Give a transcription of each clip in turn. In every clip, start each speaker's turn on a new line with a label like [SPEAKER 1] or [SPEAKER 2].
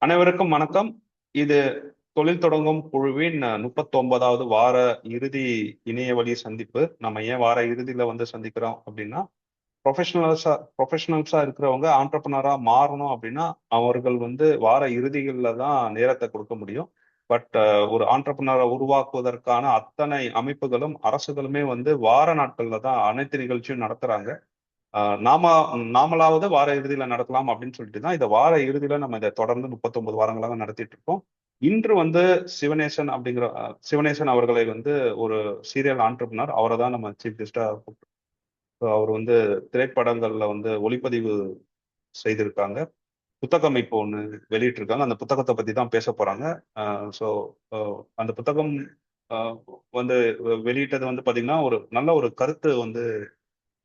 [SPEAKER 1] அனைவருக்கும் வணக்கம். இது தொழில் தொடங்கும் குழுவின் 39வது வார இறுதி இணைய வழி சந்திப்பு. நம்ம ஏன் வார இறுதியில சந்திக்கிறோம் அப்படின்னா, ப்ரொஃபஷனல்ஸா இருக்கிறவங்க ஆண்டர்பனரா மாறணும் அப்படின்னா அவர்கள் வார இறுதிகளில் தான் நேரத்தை கொடுக்க முடியும். பட் ஒரு ஆண்டர்பனரை உருவாக்குவதற்கான அத்தனை அமைப்புகளும் அரசுகளுமே வார நாட்கள்ல தான் அனைத்து நிகழ்ச்சியும் நடத்துறாங்க. நாம நாமளாவது வார இறுதியில நடத்தலாம் அப்படின்னு சொல்லிட்டு தான் இதை வார இறுதியில நம்ம இதை தொடர்ந்து 39 வாரங்களாக நடத்திட்டு இருக்கோம். இன்று சிவனேசன் சிவனேசன் அவர்களை ஒரு சீரியல் ஆண்டர்பனர், அவரை தான் நம்ம சீஃப் கெஸ்டா. அவர் திரைப்படங்கள்ல ஒளிப்பதிவு செய்திருக்காங்க. புத்தகம் இப்போ ஒண்ணு வெளியிட்டிருக்காங்க. அந்த புத்தகத்தை பத்தி தான் பேச போறாங்க. ஸோ அந்த புத்தகம் அஹ், வந்து வெளியிட்டது பாத்தீங்கன்னா ஒரு நல்ல ஒரு கருத்து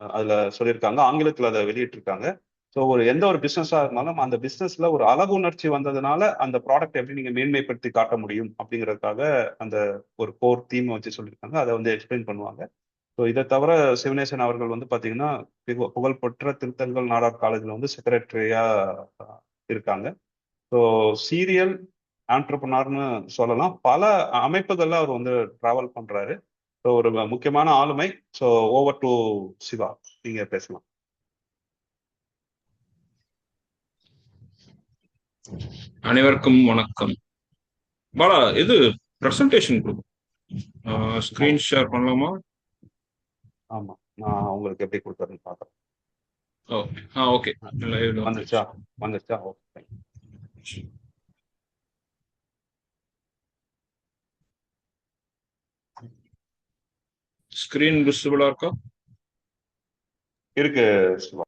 [SPEAKER 1] அதுல சொல்லியிருக்காங்க. ஆங்கிலத்துல அதை வெளியிட்டிருக்காங்க. ஸோ எந்த ஒரு பிசினஸா இருந்தாலும் அந்த பிசினஸ்ல ஒரு அழகு உணர்ச்சி வந்ததுனால அந்த ப்ராடக்ட் எப்படி நீங்க மேன்மைப்படுத்தி காட்ட முடியும் அப்படிங்கிறதுக்காக அந்த ஒரு கோர் தீம் வச்சு சொல்லியிருக்காங்க. அதை எக்ஸ்பிளைன் பண்ணுவாங்க. ஸோ இதை தவிர சிவனேசன் அவர்கள் பாத்தீங்கன்னா புகழ்பெற்ற திருத்தங்கல் நாடார் காலேஜ்ல செக்ரட்டரியா இருக்காங்க. ஸோ சீரியல் ஆண்டர்பனார்னு சொல்லலாம். பல அமைப்புகள்ல அவர் டிராவல் பண்றாரு. ஸோ ஒரு முக்கியமான ஆளுமை. ஸோ ஓவர் டு சிவா, நீங்க பேசலாம்.
[SPEAKER 2] அனைவருக்கும் வணக்கம். பாலா, இது பிரசன்டேஷன் கொடுக்கும். ஸ்கிரீன் ஷேர் பண்ணலாமா?
[SPEAKER 1] ஆமா, நான் உங்களுக்கு எப்படி கொடுக்குறேன்னு பாக்குறேன்.
[SPEAKER 2] ஓகே. லைவ்ல
[SPEAKER 1] வந்துருச்சா? வந்துருச்சா? ஓகே.
[SPEAKER 2] ஸ்கிரீன் விசிபிளா இருக்கா?
[SPEAKER 1] இருக்கு சிவா.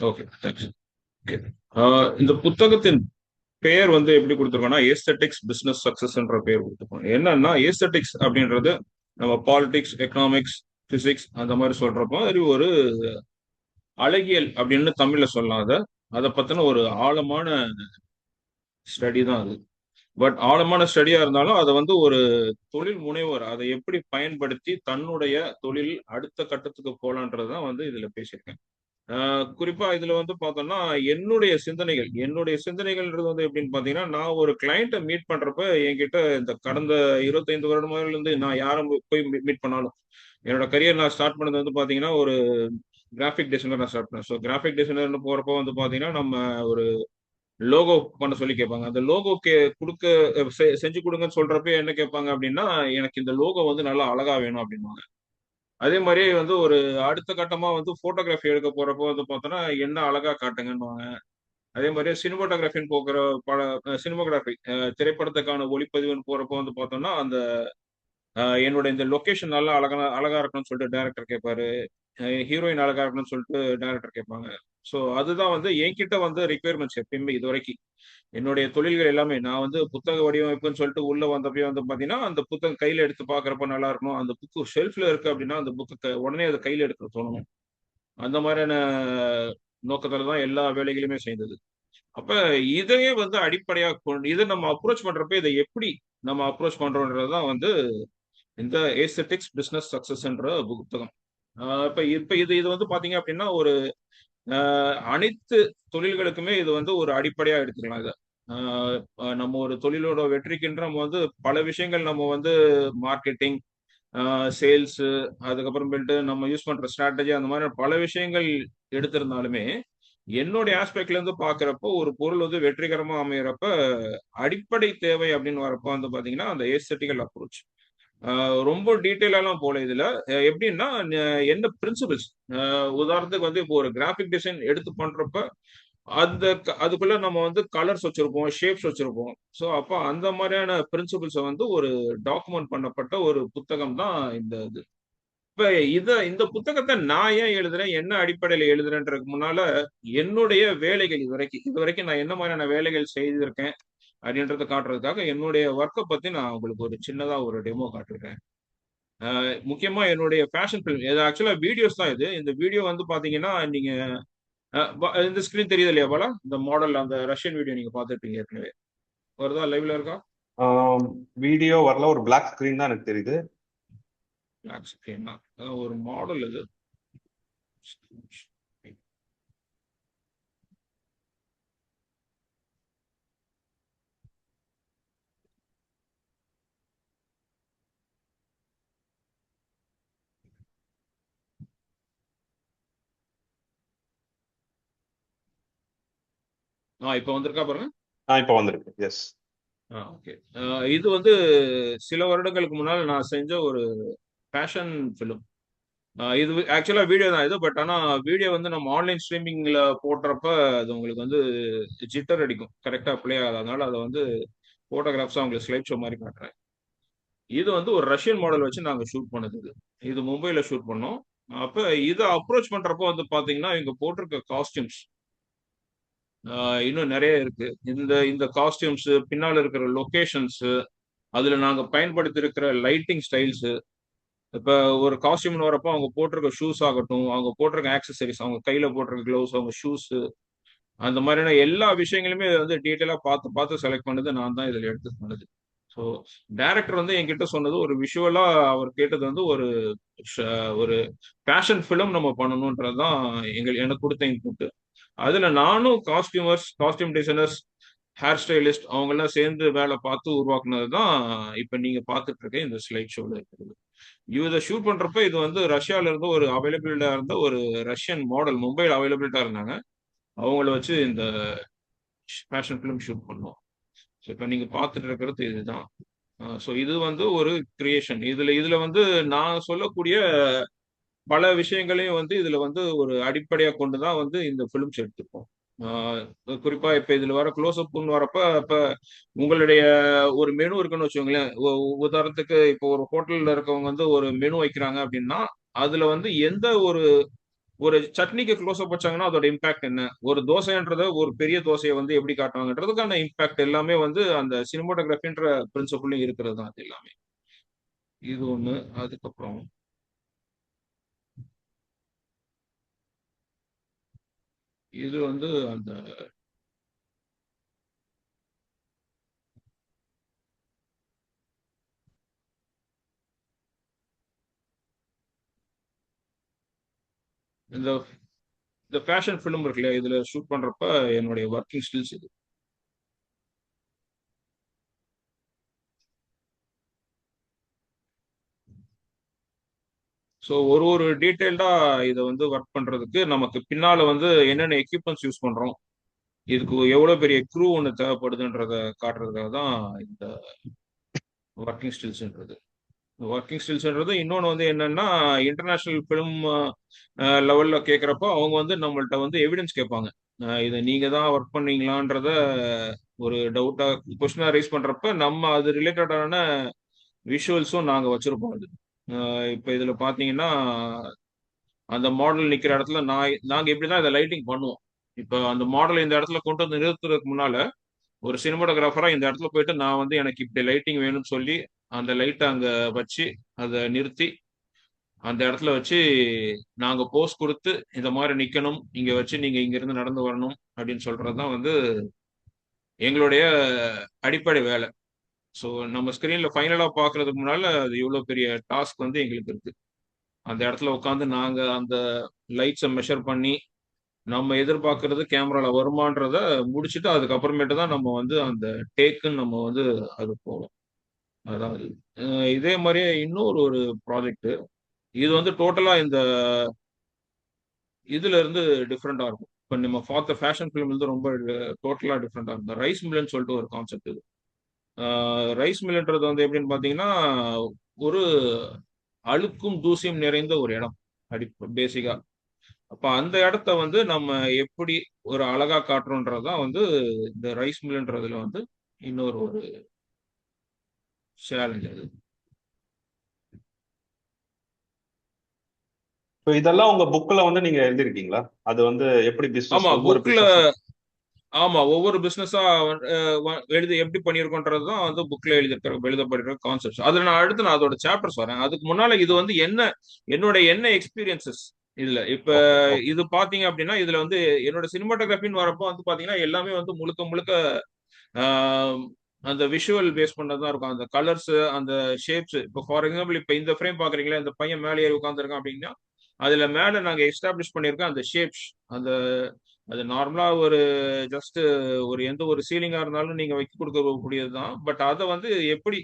[SPEAKER 2] Okay, thanks. ஓகே. இந்த புத்தகத்தின் பெயர் எப்படி கொடுத்துருக்கோம்னா, ஏஸ்தட்டிக்ஸ் பிசினஸ் சக்சஸ்ன்ற பெயர் கொடுத்துருக்கோம். என்னன்னா, ஏஸ்தட்டிக்ஸ் அப்படின்றது நம்ம பாலிடிக்ஸ், எக்கனாமிக்ஸ், பிசிக்ஸ் அந்த மாதிரி சொல்றப்போ அது ஒரு அழகியல் அப்படின்னு தமிழ்ல சொல்லலாம். அதை பத்தின ஒரு ஆழமான ஸ்டடி தான் அது. பட் ஆழமான ஸ்டடியா இருந்தாலும் அதை ஒரு தொழில் முனைவர் அதை எப்படி பயன்படுத்தி தன்னுடைய தொழில் அடுத்த கட்டத்துக்கு போலான்றதுதான் இதுல பேசியிருக்கேன். குறிப்பா இதுல பார்த்தோம்னா என்னுடைய சிந்தனைகள்ன்றது எப்படின்னு பாத்தீங்கன்னா, நான் ஒரு கிளைண்ட்டை மீட் பண்றப்ப என்கிட்ட இந்த கடந்த 25 வருடமால இருந்து நான் யாரும் போய் மீட் பண்ணாலும் என்னோட கரியர் நான் ஸ்டார்ட் பண்ணது பாத்தீங்கன்னா ஒரு கிராஃபிக் டிசைனர் நான் ஸ்டார்ட் பண்ணேன். ஸோ கிராஃபிக் டிசைனர்னு போறப்போ பாத்தீங்கன்னா நம்ம ஒரு லோகோ பண்ண சொல்லி கேட்பாங்க. அந்த லோகோ கொடுக்க செஞ்சு கொடுங்கன்னு சொல்றப்ப என்ன கேட்பாங்க அப்படின்னா, எனக்கு இந்த லோகோ நல்லா அழகா வேணும் அப்படின்வாங்க. அதே மாதிரி ஒரு அடுத்த கட்டமா போட்டோகிராஃபி எடுக்க போறப்போ பார்த்தோன்னா என்ன அழகா காட்டுங்கன்னுவாங்க. அதே மாதிரி சினிமாட்டோகிராஃபின்னு போக்குற பல சினிமாகிராஃபி திரைப்படத்துக்கான ஒளிப்பதிவுன்னு போறப்போ பார்த்தோம்னா அந்த என்னோட இந்த லொகேஷன் நல்லா அழகா அழகா இருக்கணும்னு சொல்லிட்டு டைரக்டர் கேட்பாரு. ஹீரோயின் அழகா இருக்கணும்னு சொல்லிட்டு டைரக்டர் கேட்பாங்க. ஸோ அதுதான் என்கிட்ட ரிக்வயர்மெண்ட்ஸ் எப்பயுமே இது வரைக்கும் என்னுடைய தொழில்கள் எல்லாமே நான் புத்தக வடிவமைப்புன்னு சொல்லிட்டு உள்ள வந்தப்பயே பாத்தீங்கன்னா அந்த புத்தகம் கையில எடுத்து பாக்குறப்ப நல்லா இருக்கணும். அந்த புக்கு ஷெல்ஃப்ல இருக்கு அப்படின்னா அந்த புக்கு உடனே அதை கையில எடுக்க தோணணும். அந்த மாதிரியான நோக்கத்துல தான் எல்லா வேலைகளுமே செய்தது. அப்ப இதையே அடிப்படையா கொண்டு இதை நம்ம அப்ரோச் பண்றப்ப இதை எப்படி நம்ம அப்ரோச் பண்றோம்ன்றதுதான் இந்த ஏஸ்தெட்டிக்ஸ் பிசினஸ் சக்சஸ்ன்ற புத்தகம். இப்ப இப்ப இது இது பாத்தீங்க அப்படின்னா ஒரு அனைத்து தொழில்களுக்குமே இது ஒரு அடிப்படையா எடுத்துக்கலாம் இதை. நம்ம ஒரு தொழிலோட வெற்றிக்குன்ற நம்ம பல விஷயங்கள் நம்ம மார்க்கெட்டிங், சேல்ஸ், அதுக்கப்புறமேட்டு நம்ம யூஸ் பண்ற ஸ்ட்ராட்டஜி அந்த மாதிரி பல விஷயங்கள் எடுத்திருந்தாலுமே என்னுடைய ஆஸ்பெக்ட்ல இருந்து பாக்குறப்போ ஒரு பொருள் வெற்றிகரமா அமையறப்ப அடிப்படை தேவை அப்படின்னு வரப்போ பாத்தீங்கன்னா அந்த ஏஸ்தெட்டிக்கல் அப்ரோச். ரொம்ப டீட்டெயிலாம் போல இதுல எப்படின்னா என்ன பிரின்சிபிள்ஸ். உதாரணத்துக்கு இப்போ ஒரு கிராஃபிக் டிசைன் எடுத்து பண்றப்ப அதுக்குள்ள நம்ம கலர்ஸ் வச்சிருப்போம், ஷேப்ஸ் வச்சிருப்போம். ஸோ அப்போ அந்த மாதிரியான பிரின்சிபிள்ஸை ஒரு டாக்குமெண்ட் பண்ணப்பட்ட ஒரு புத்தகம் தான் இந்த இது. இப்ப இந்த புத்தகத்தை நான் ஏன் எழுதுறேன், என்ன அடிப்படையில எழுதுறேன்றதுக்கு முன்னால என்னுடைய வேலைகள் இது வரைக்கும் நான் என்ன மாதிரியான வேலைகள் செய்திருக்கேன் அப்படின்றத காட்டுறதுக்காக என்னுடைய ஒர்க்கை பத்தி நான் உங்களுக்கு ஒரு சின்னதா ஒரு டெமோ காட்டுறேன். முக்கியமா என்னுடைய ஃபேஷன் ஃபிலிம் இது ஆக்சுவலா வீடியோஸ் தான் இது. இந்த வீடியோ பாத்தீங்கன்னா நீங்க இந்த ஸ்கிரீன் தெரியுது இல்லையா பாலா? இந்த மாடல் அந்த ரஷ்யன் வீடியோ நீங்க பார்த்துருப்பீங்க ஏற்கனவே. வருதா? லைவ்ல இருக்கா?
[SPEAKER 1] வீடியோ வரல, ஒரு பிளாக் ஸ்கிரீன் தான் எனக்கு தெரியுது.
[SPEAKER 2] பிளாக் ஸ்கிரீன் தான் ஒரு மாடல் இது. இப்போ வந்திருக்கா பாருங்க.
[SPEAKER 1] இப்போ வந்திருக்கு. எஸ்.
[SPEAKER 2] ஓகே. இது வந்து சில வருடங்களுக்கு முன்னால் நான் செஞ்ச ஒரு பேஷன் ஃபிலிம். இது ஆக்சுவலா வீடியோ தான் இது. பட் ஆனா வீடியோ வந்து நம்ம ஆன்லைன் ஸ்ட்ரீமிங்ல போடுறப்ப அது உங்களுக்கு வந்து ஜிட்டர் அடிக்கும், கரெக்டா ப்ளே ஆகாது. அதனால அதை வந்து போட்டோகிராஃப்ஸா உங்களுக்கு ஸ்லைட் ஷோ மாதிரி காட்டுறேன். இது வந்து ஒரு ரஷ்யன் மாடல் வச்சு நாங்க ஷூட் பண்ணது. இது மும்பைல ஷூட் பண்ணோம். அப்ப இதை அப்ரோச் பண்றப்போ வந்து பாத்தீங்கன்னா இவங்க போட்டிருக்க காஸ்டியூம்ஸ் இன்னும் நிறைய இருக்கு. இந்த இந்த காஸ்டியூம்ஸ் பின்னால இருக்கிற லொகேஷன்ஸ், அதுல நாங்க பயன்படுத்தி இருக்கிற லைட்டிங் ஸ்டைல்ஸ், இப்ப ஒரு காஸ்டியூம்னு வரப்போ அவங்க போட்டிருக்க ஷூஸ் ஆகட்டும், அவங்க போட்டிருக்க ஆக்சசரிஸ், அவங்க கையில போட்டிருக்க கிளவுஸ், அவங்க ஷூஸ், அந்த மாதிரியான எல்லா விஷயங்களுமே இதை வந்து டீட்டெயிலா பார்த்து பார்த்து செலக்ட் பண்ணது நான் தான் இதுல எடுத்து பண்ணது. ஸோ டைரக்டர் வந்து என்கிட்ட சொன்னது ஒரு விஷுவலா, அவர் கேட்டது வந்து ஒரு பேஷன் ஃபிலிம் நம்ம பண்ணணும்ன்றதுதான் எனக்கு கொடுத்த இன்புட். அதுல நானும் costumers, costume designers, hair stylist அவங்க எல்லாம் சேர்ந்து வேலை பார்த்து உருவாக்குனது தான் இப்ப நீங்க பார்த்துட்டு இருக்க இந்த ஸ்லைட் ஷோல இருக்கிறது. இதை ஷூட் பண்றப்ப இது வந்து ரஷ்யால இருந்து ஒரு அவைலபிலிட்டா இருந்த ஒரு ரஷ்யன் மாடல் மும்பையில் அவைலபிலிட்டா இருந்தாங்க. அவங்கள வச்சு இந்த பேஷன் ஃபிலிம் ஷூட் பண்ணோம். ஸோ இப்போ நீங்க பார்த்துட்டு இருக்கிறது இதுதான். ஸோ இது வந்து ஒரு கிரியேஷன். இதுல இதுல வந்து நான் சொல்லக்கூடிய பல விஷயங்களையும் வந்து இதுல வந்து ஒரு அடிப்படையா கொண்டுதான் வந்து இந்த பிலிம்ஸ் எடுத்துப்போம். குறிப்பா இப்ப இதுல வர க்ளோஸ் அப்னு வரப்ப இப்ப உங்களுடைய ஒரு மெனு இருக்குன்னு வச்சுக்கோங்களேன். உதாரணத்துக்கு இப்போ ஒரு ஹோட்டல்ல இருக்கவங்க வந்து ஒரு மெனு வைக்கிறாங்க அப்படின்னா, அதுல வந்து எந்த ஒரு ஒரு சட்னிக்கு க்ளோஸ் அப் வச்சாங்கன்னா அதோட இம்பாக்ட் என்ன, ஒரு தோசைன்றத ஒரு பெரிய தோசையை வந்து எப்படி காட்டுவாங்கன்றதுக்கான இம்பாக்ட் எல்லாமே வந்து அந்த சினிமாட்டோகிராஃபின்ற பிரின்சிபல்லையும் இருக்கிறது தான் அது எல்லாமே. இது ஒண்ணு. அதுக்கப்புறம் இது வந்து அந்த இந்த இந்த ஃபேஷன் ஃபிலிம் இருக்கு இல்லையா, இதுல ஷூட் பண்றப்ப என்னுடைய ஒர்க்கிங் ஸ்கில்ஸ் இது. ஸோ ஒரு ஒரு டீட்டெயில்டா இதை வந்து ஒர்க் பண்றதுக்கு நமக்கு பின்னால வந்து என்னென்ன எக்யூப்மெண்ட்ஸ் யூஸ் பண்றோம், இதுக்கு எவ்வளவு பெரிய க்ரூ ஒன்று தேவைப்படுதுன்றத காட்டுறதுக்காக தான் இந்த ஒர்க்கிங் ஸ்கில்ஸ்ன்றது. ஒர்க்கிங் ஸ்கில்ஸ்ன்றது இன்னொன்று வந்து என்னன்னா, இன்டர்நேஷனல் ஃபிலிம் லெவல்ல கேட்குறப்போ அவங்க வந்து நம்மள்ட்ட வந்து எவிடன்ஸ் கேட்பாங்க. இதை நீங்க தான் ஒர்க் பண்ணீங்களான்றத ஒரு டவுட்டா கொஸ்டினா ரைஸ் பண்றப்ப நம்ம அது ரிலேட்டடான விஷுவல்ஸும் நாங்க வச்சிருப்போம். அது இப்ப இதுல பாத்தீங்கன்னா அந்த மாடல் நிக்கிற இடத்துல நாங்க இப்படிதான் இதை லைட்டிங் பண்ணுவோம். இப்ப அந்த மாடல் இந்த இடத்துல கொண்டு வந்து நிறுத்துறதுக்கு முன்னால ஒரு சினிமாட்டோகிராஃபரா இந்த இடத்துல போயிட்டு நான் வந்து எனக்கு இப்படி லைட்டிங் வேணும்னு சொல்லி அந்த லைட்டை அங்க வச்சு அதை நிறுத்தி அந்த இடத்துல வச்சு நாங்க போஸ் கொடுத்து இந்த மாதிரி நிக்கணும், இங்க வச்சு நீங்க இங்க இருந்து நடந்து வரணும் அப்படின்னு சொல்றதுதான் வந்து எங்களுடைய அடிப்படை வேலை. ஸோ நம்ம ஸ்கிரீன்ல ஃபைனலா பாக்குறதுக்கு முன்னால அது இவ்வளவு பெரிய டாஸ்க் வந்து எங்களுக்கு இருக்கு. அந்த இடத்துல உட்காந்து நாங்க அந்த லைட்ஸை மெஷர் பண்ணி நம்ம எதிர்பார்க்கறது கேமரால வருமானன்றத முடிச்சுட்டு அதுக்கப்புறமேட்டு தான் நம்ம வந்து அந்த டேக்குன்னு நம்ம வந்து அது போவோம். அதாவது இதே மாதிரியே இன்னொரு ஒரு ப்ராஜெக்ட். இது வந்து டோட்டலா இந்த இதுல இருந்து டிஃப்ரெண்டா இருக்கும். இப்போ நம்ம பார்த்த ஃபேஷன் ஃபிலிம் வந்து ரொம்ப டோட்டலா டிஃப்ரெண்டா இருக்கும். ரைஸ் மில்லுன்னு சொல்லிட்டு ஒரு கான்செப்ட் இது. ரைஸ் மில்லுன்றது வந்து எப்படின்னு பாத்தீங்கன்னா ஒரு அழுக்கும் தூசியும் நிறைந்த ஒரு இடம் அடி பேசிக்கா. அப்ப அந்த இடத்த வந்து நம்ம எப்படி ஒரு அழகா காட்டுறோன்றதுதான் வந்து இந்த ரைஸ் மில்ன்றதுல வந்து இன்னொரு ஒரு சேலஞ்ச் அது.
[SPEAKER 1] ஸோ இதெல்லாம் உங்க புக்ல வந்து நீங்க எழுதிருக்கீங்களா? அது வந்து எப்படி பிசினஸ்,
[SPEAKER 2] ஆமா
[SPEAKER 1] ஒவ்வொரு
[SPEAKER 2] புக்ல.
[SPEAKER 1] பிசினஸும்.
[SPEAKER 2] ஆமா ஒவ்வொரு பிசினஸா எழுதி எப்படி பண்ணியிருக்கோன்றதுதான் வந்து புக்ல எழுதப்படுற கான்செப்ட்ஸ். அதுல நான் அடுத்து நான் அதோட சாப்டர்ஸ் வரேன். அதுக்கு முன்னால இது வந்து என்னோட எக்ஸ்பீரியன்சஸ் இதுல இப்ப
[SPEAKER 1] ஓகே, ஓகே.
[SPEAKER 2] இது பாத்தீங்க அப்படின்னா இதுல வந்து என்னோட சினிமாட்டோகிராஃபின்னு வரப்போ வந்து பாத்தீங்கன்னா எல்லாமே வந்து முழுக்க முழுக்க ஆஹ், அந்த விஷுவல் பேஸ் பண்ணதான் இருக்கும். அந்த கலர்ஸ், அந்த ஷேப்ஸ். இப்போ ஃபார் எக்ஸாம்பிள் இப்ப இந்த ஃப்ரேம் பாக்குறீங்களா, இந்த பையன் மேலே ஏறி உட்காந்துருக்கான் அப்படின்னா அதுல மேல நாங்க எஸ்டாப்ளிஷ் பண்ணிருக்கோம் அந்த ஷேப்ஸ். அந்த அது நார்மலா ஒரு ஜஸ்ட் ஒரு எந்த ஒரு சீலிங்கா இருந்தாலும் நீங்க வைக்க கொடுக்கக்கூடியதுதான். பட் அதை வந்து எப்படி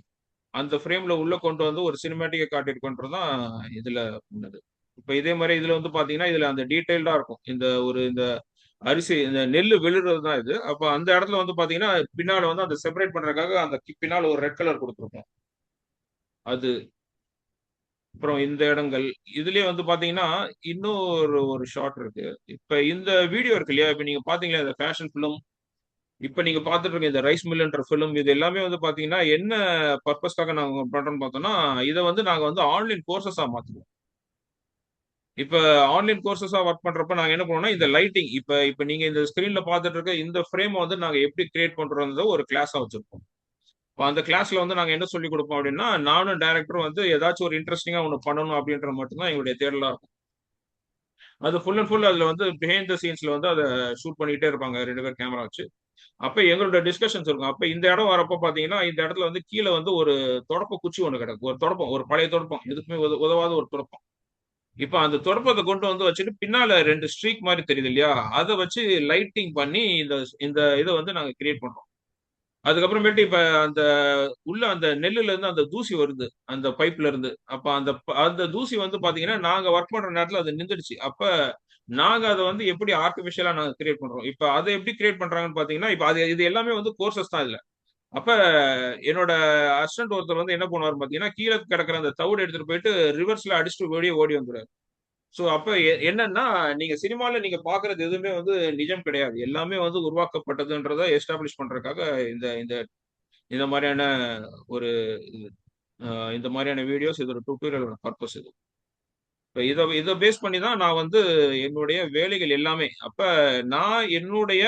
[SPEAKER 2] அந்த ஃப்ரேம்ல உள்ள கொண்டு வந்து ஒரு சினிமேட்டிக்கை காட்டியிருக்கோன்றதுதான் இதுல உள்ளது. இப்ப இதே மாதிரி இதுல வந்து பாத்தீங்கன்னா இதுல அந்த டீடைல்டா இருக்கும். இந்த அரிசி இந்த நெல்லு விழுறது தான் இது. அப்ப அந்த இடத்துல வந்து பாத்தீங்கன்னா பின்னால வந்து அந்த செப்பரேட் பண்றதுக்காக அந்த பின்னால ஒரு ரெட் கலர் கொடுத்துருக்கோம். அது அப்புறம் இந்த இடங்கள் இதுலயே வந்து பாத்தீங்கன்னா இன்னொரு ஒரு ஷார்ட் இருக்கு. இப்ப இந்த வீடியோ இருக்கு இல்லையா, இப்ப நீங்க பாத்தீங்களா இந்த ஃபேஷன் ஃபிலிம், இப்ப நீங்க பாத்துட்டு இருக்க இந்த ரைஸ் மில்லுன்ற ஃபிலிம், இது எல்லாமே வந்து பாத்தீங்கன்னா என்ன பர்பஸ்க்காக நாங்க பண்றோம்னு பார்த்தோம்னா, இதை வந்து நாங்க வந்து ஆன்லைன் கோர்சஸா மாத்துவோம். இப்ப ஆன்லைன் கோர்சஸா ஒர்க் பண்றப்ப நாங்க என்ன பண்ணுவோம்னா, இந்த லைட்டிங் இப்ப இப்ப நீங்க இந்த ஸ்கிரீன்ல பார்த்துட்டு இருக்க இந்த ஃப்ரேம் வந்து நாங்க எப்படி கிரியேட் பண்றோம்ன்றத ஒரு கிளாஸா வச்சிருப்போம். இப்ப அந்த கிளாஸ்ல வந்து நாங்க என்ன சொல்லிக் கொடுப்போம் அப்படின்னா, நானும் டைரக்டரும் வந்து ஏதாச்சும் ஒரு இன்ட்ரெஸ்டிங்கா ஒண்ணு பண்ணணும் அப்படின்றது மட்டும் தான் எங்களுடைய தேடலா இருக்கும். அது ஃபுல் அண்ட் ஃபுல் அதுல வந்து பிஹைண்ட் த சீன்ஸ்ல வந்து அதை ஷூட் பண்ணிட்டே இருப்பாங்க 2 பேர் கேமரா வச்சு. அப்ப எங்களோட டிஸ்கஷன்ஸ் இருக்கும். அப்ப இந்த இடம் வரப்ப பாத்தீங்கன்னா, இந்த இடத்துல வந்து கீழ வந்து ஒரு தொடப்ப குச்சி ஒண்ணு கிடக்கும். ஒரு தொடப்பம், ஒரு பழைய தொடப்பம், எதுக்குமே உதவாத ஒரு தொடப்பம். இப்ப அந்த தொடப்பத்தை கொண்டு வந்து வச்சுட்டு பின்னால 2 ஸ்ட்ரீக் மாரி தெரியுது இல்லையா? அத வச்சு லைட்டிங் பண்ணி இந்த இந்த இத வந்து நாங்க கிரியேட் பண்றோம். அதுக்கப்புறமேட்டு இப்ப அந்த உள்ள அந்த நெல்லுல இருந்து அந்த தூசி வருது. அந்த பைப்ல இருந்து. அப்ப அந்த தூசி வந்து பாத்தீங்கன்னா, நாங்க வொர்க் பண்ற நேரத்துல அது நின்றுடுச்சு. அப்ப நாங்க அத வந்து எப்படி ஆர்டிபிஷியலா நாங்க கிரியேட் பண்றோம். இப்ப அத எப்படி கிரியேட் பண்றாங்கன்னு பாத்தீங்கன்னா, இப்ப இது எல்லாமே வந்து கோர்சஸ் தான் இதுல. அப்ப என்னோட அசிஸ்டன்ட் ஒருத்தர் வந்து என்ன பண்ணுவாரு பாத்தீங்கன்னா, கீழ கிடக்குற அந்த தவிட எடுத்துட்டு போயிட்டு ரிவர்ஸ்ல அடிச்சுட்டு வெளிய ஓடி வந்துருவாரு. சோ அப்ப என்னன்னா, நீங்க சினிமால நீங்க பாக்குறது எதுவுமே வந்து நிஜம் கிடையாது. எல்லாமே வந்து உருவாக்கப்பட்டதுன்றத எஸ்டாப்ளிஷ் பண்றதுக்காக இந்த இந்த இந்த மாரியான ஒரு இது இந்த மாரியான வீடியோஸ் இது ஒரு டுட்டோரியலோட பர்ப்பஸ் இது. இப்ப இத பேஸ் பண்ணி தான் நான் வந்து என்னுடைய வேலைகள் எல்லாமே. அப்ப நான் என்னுடைய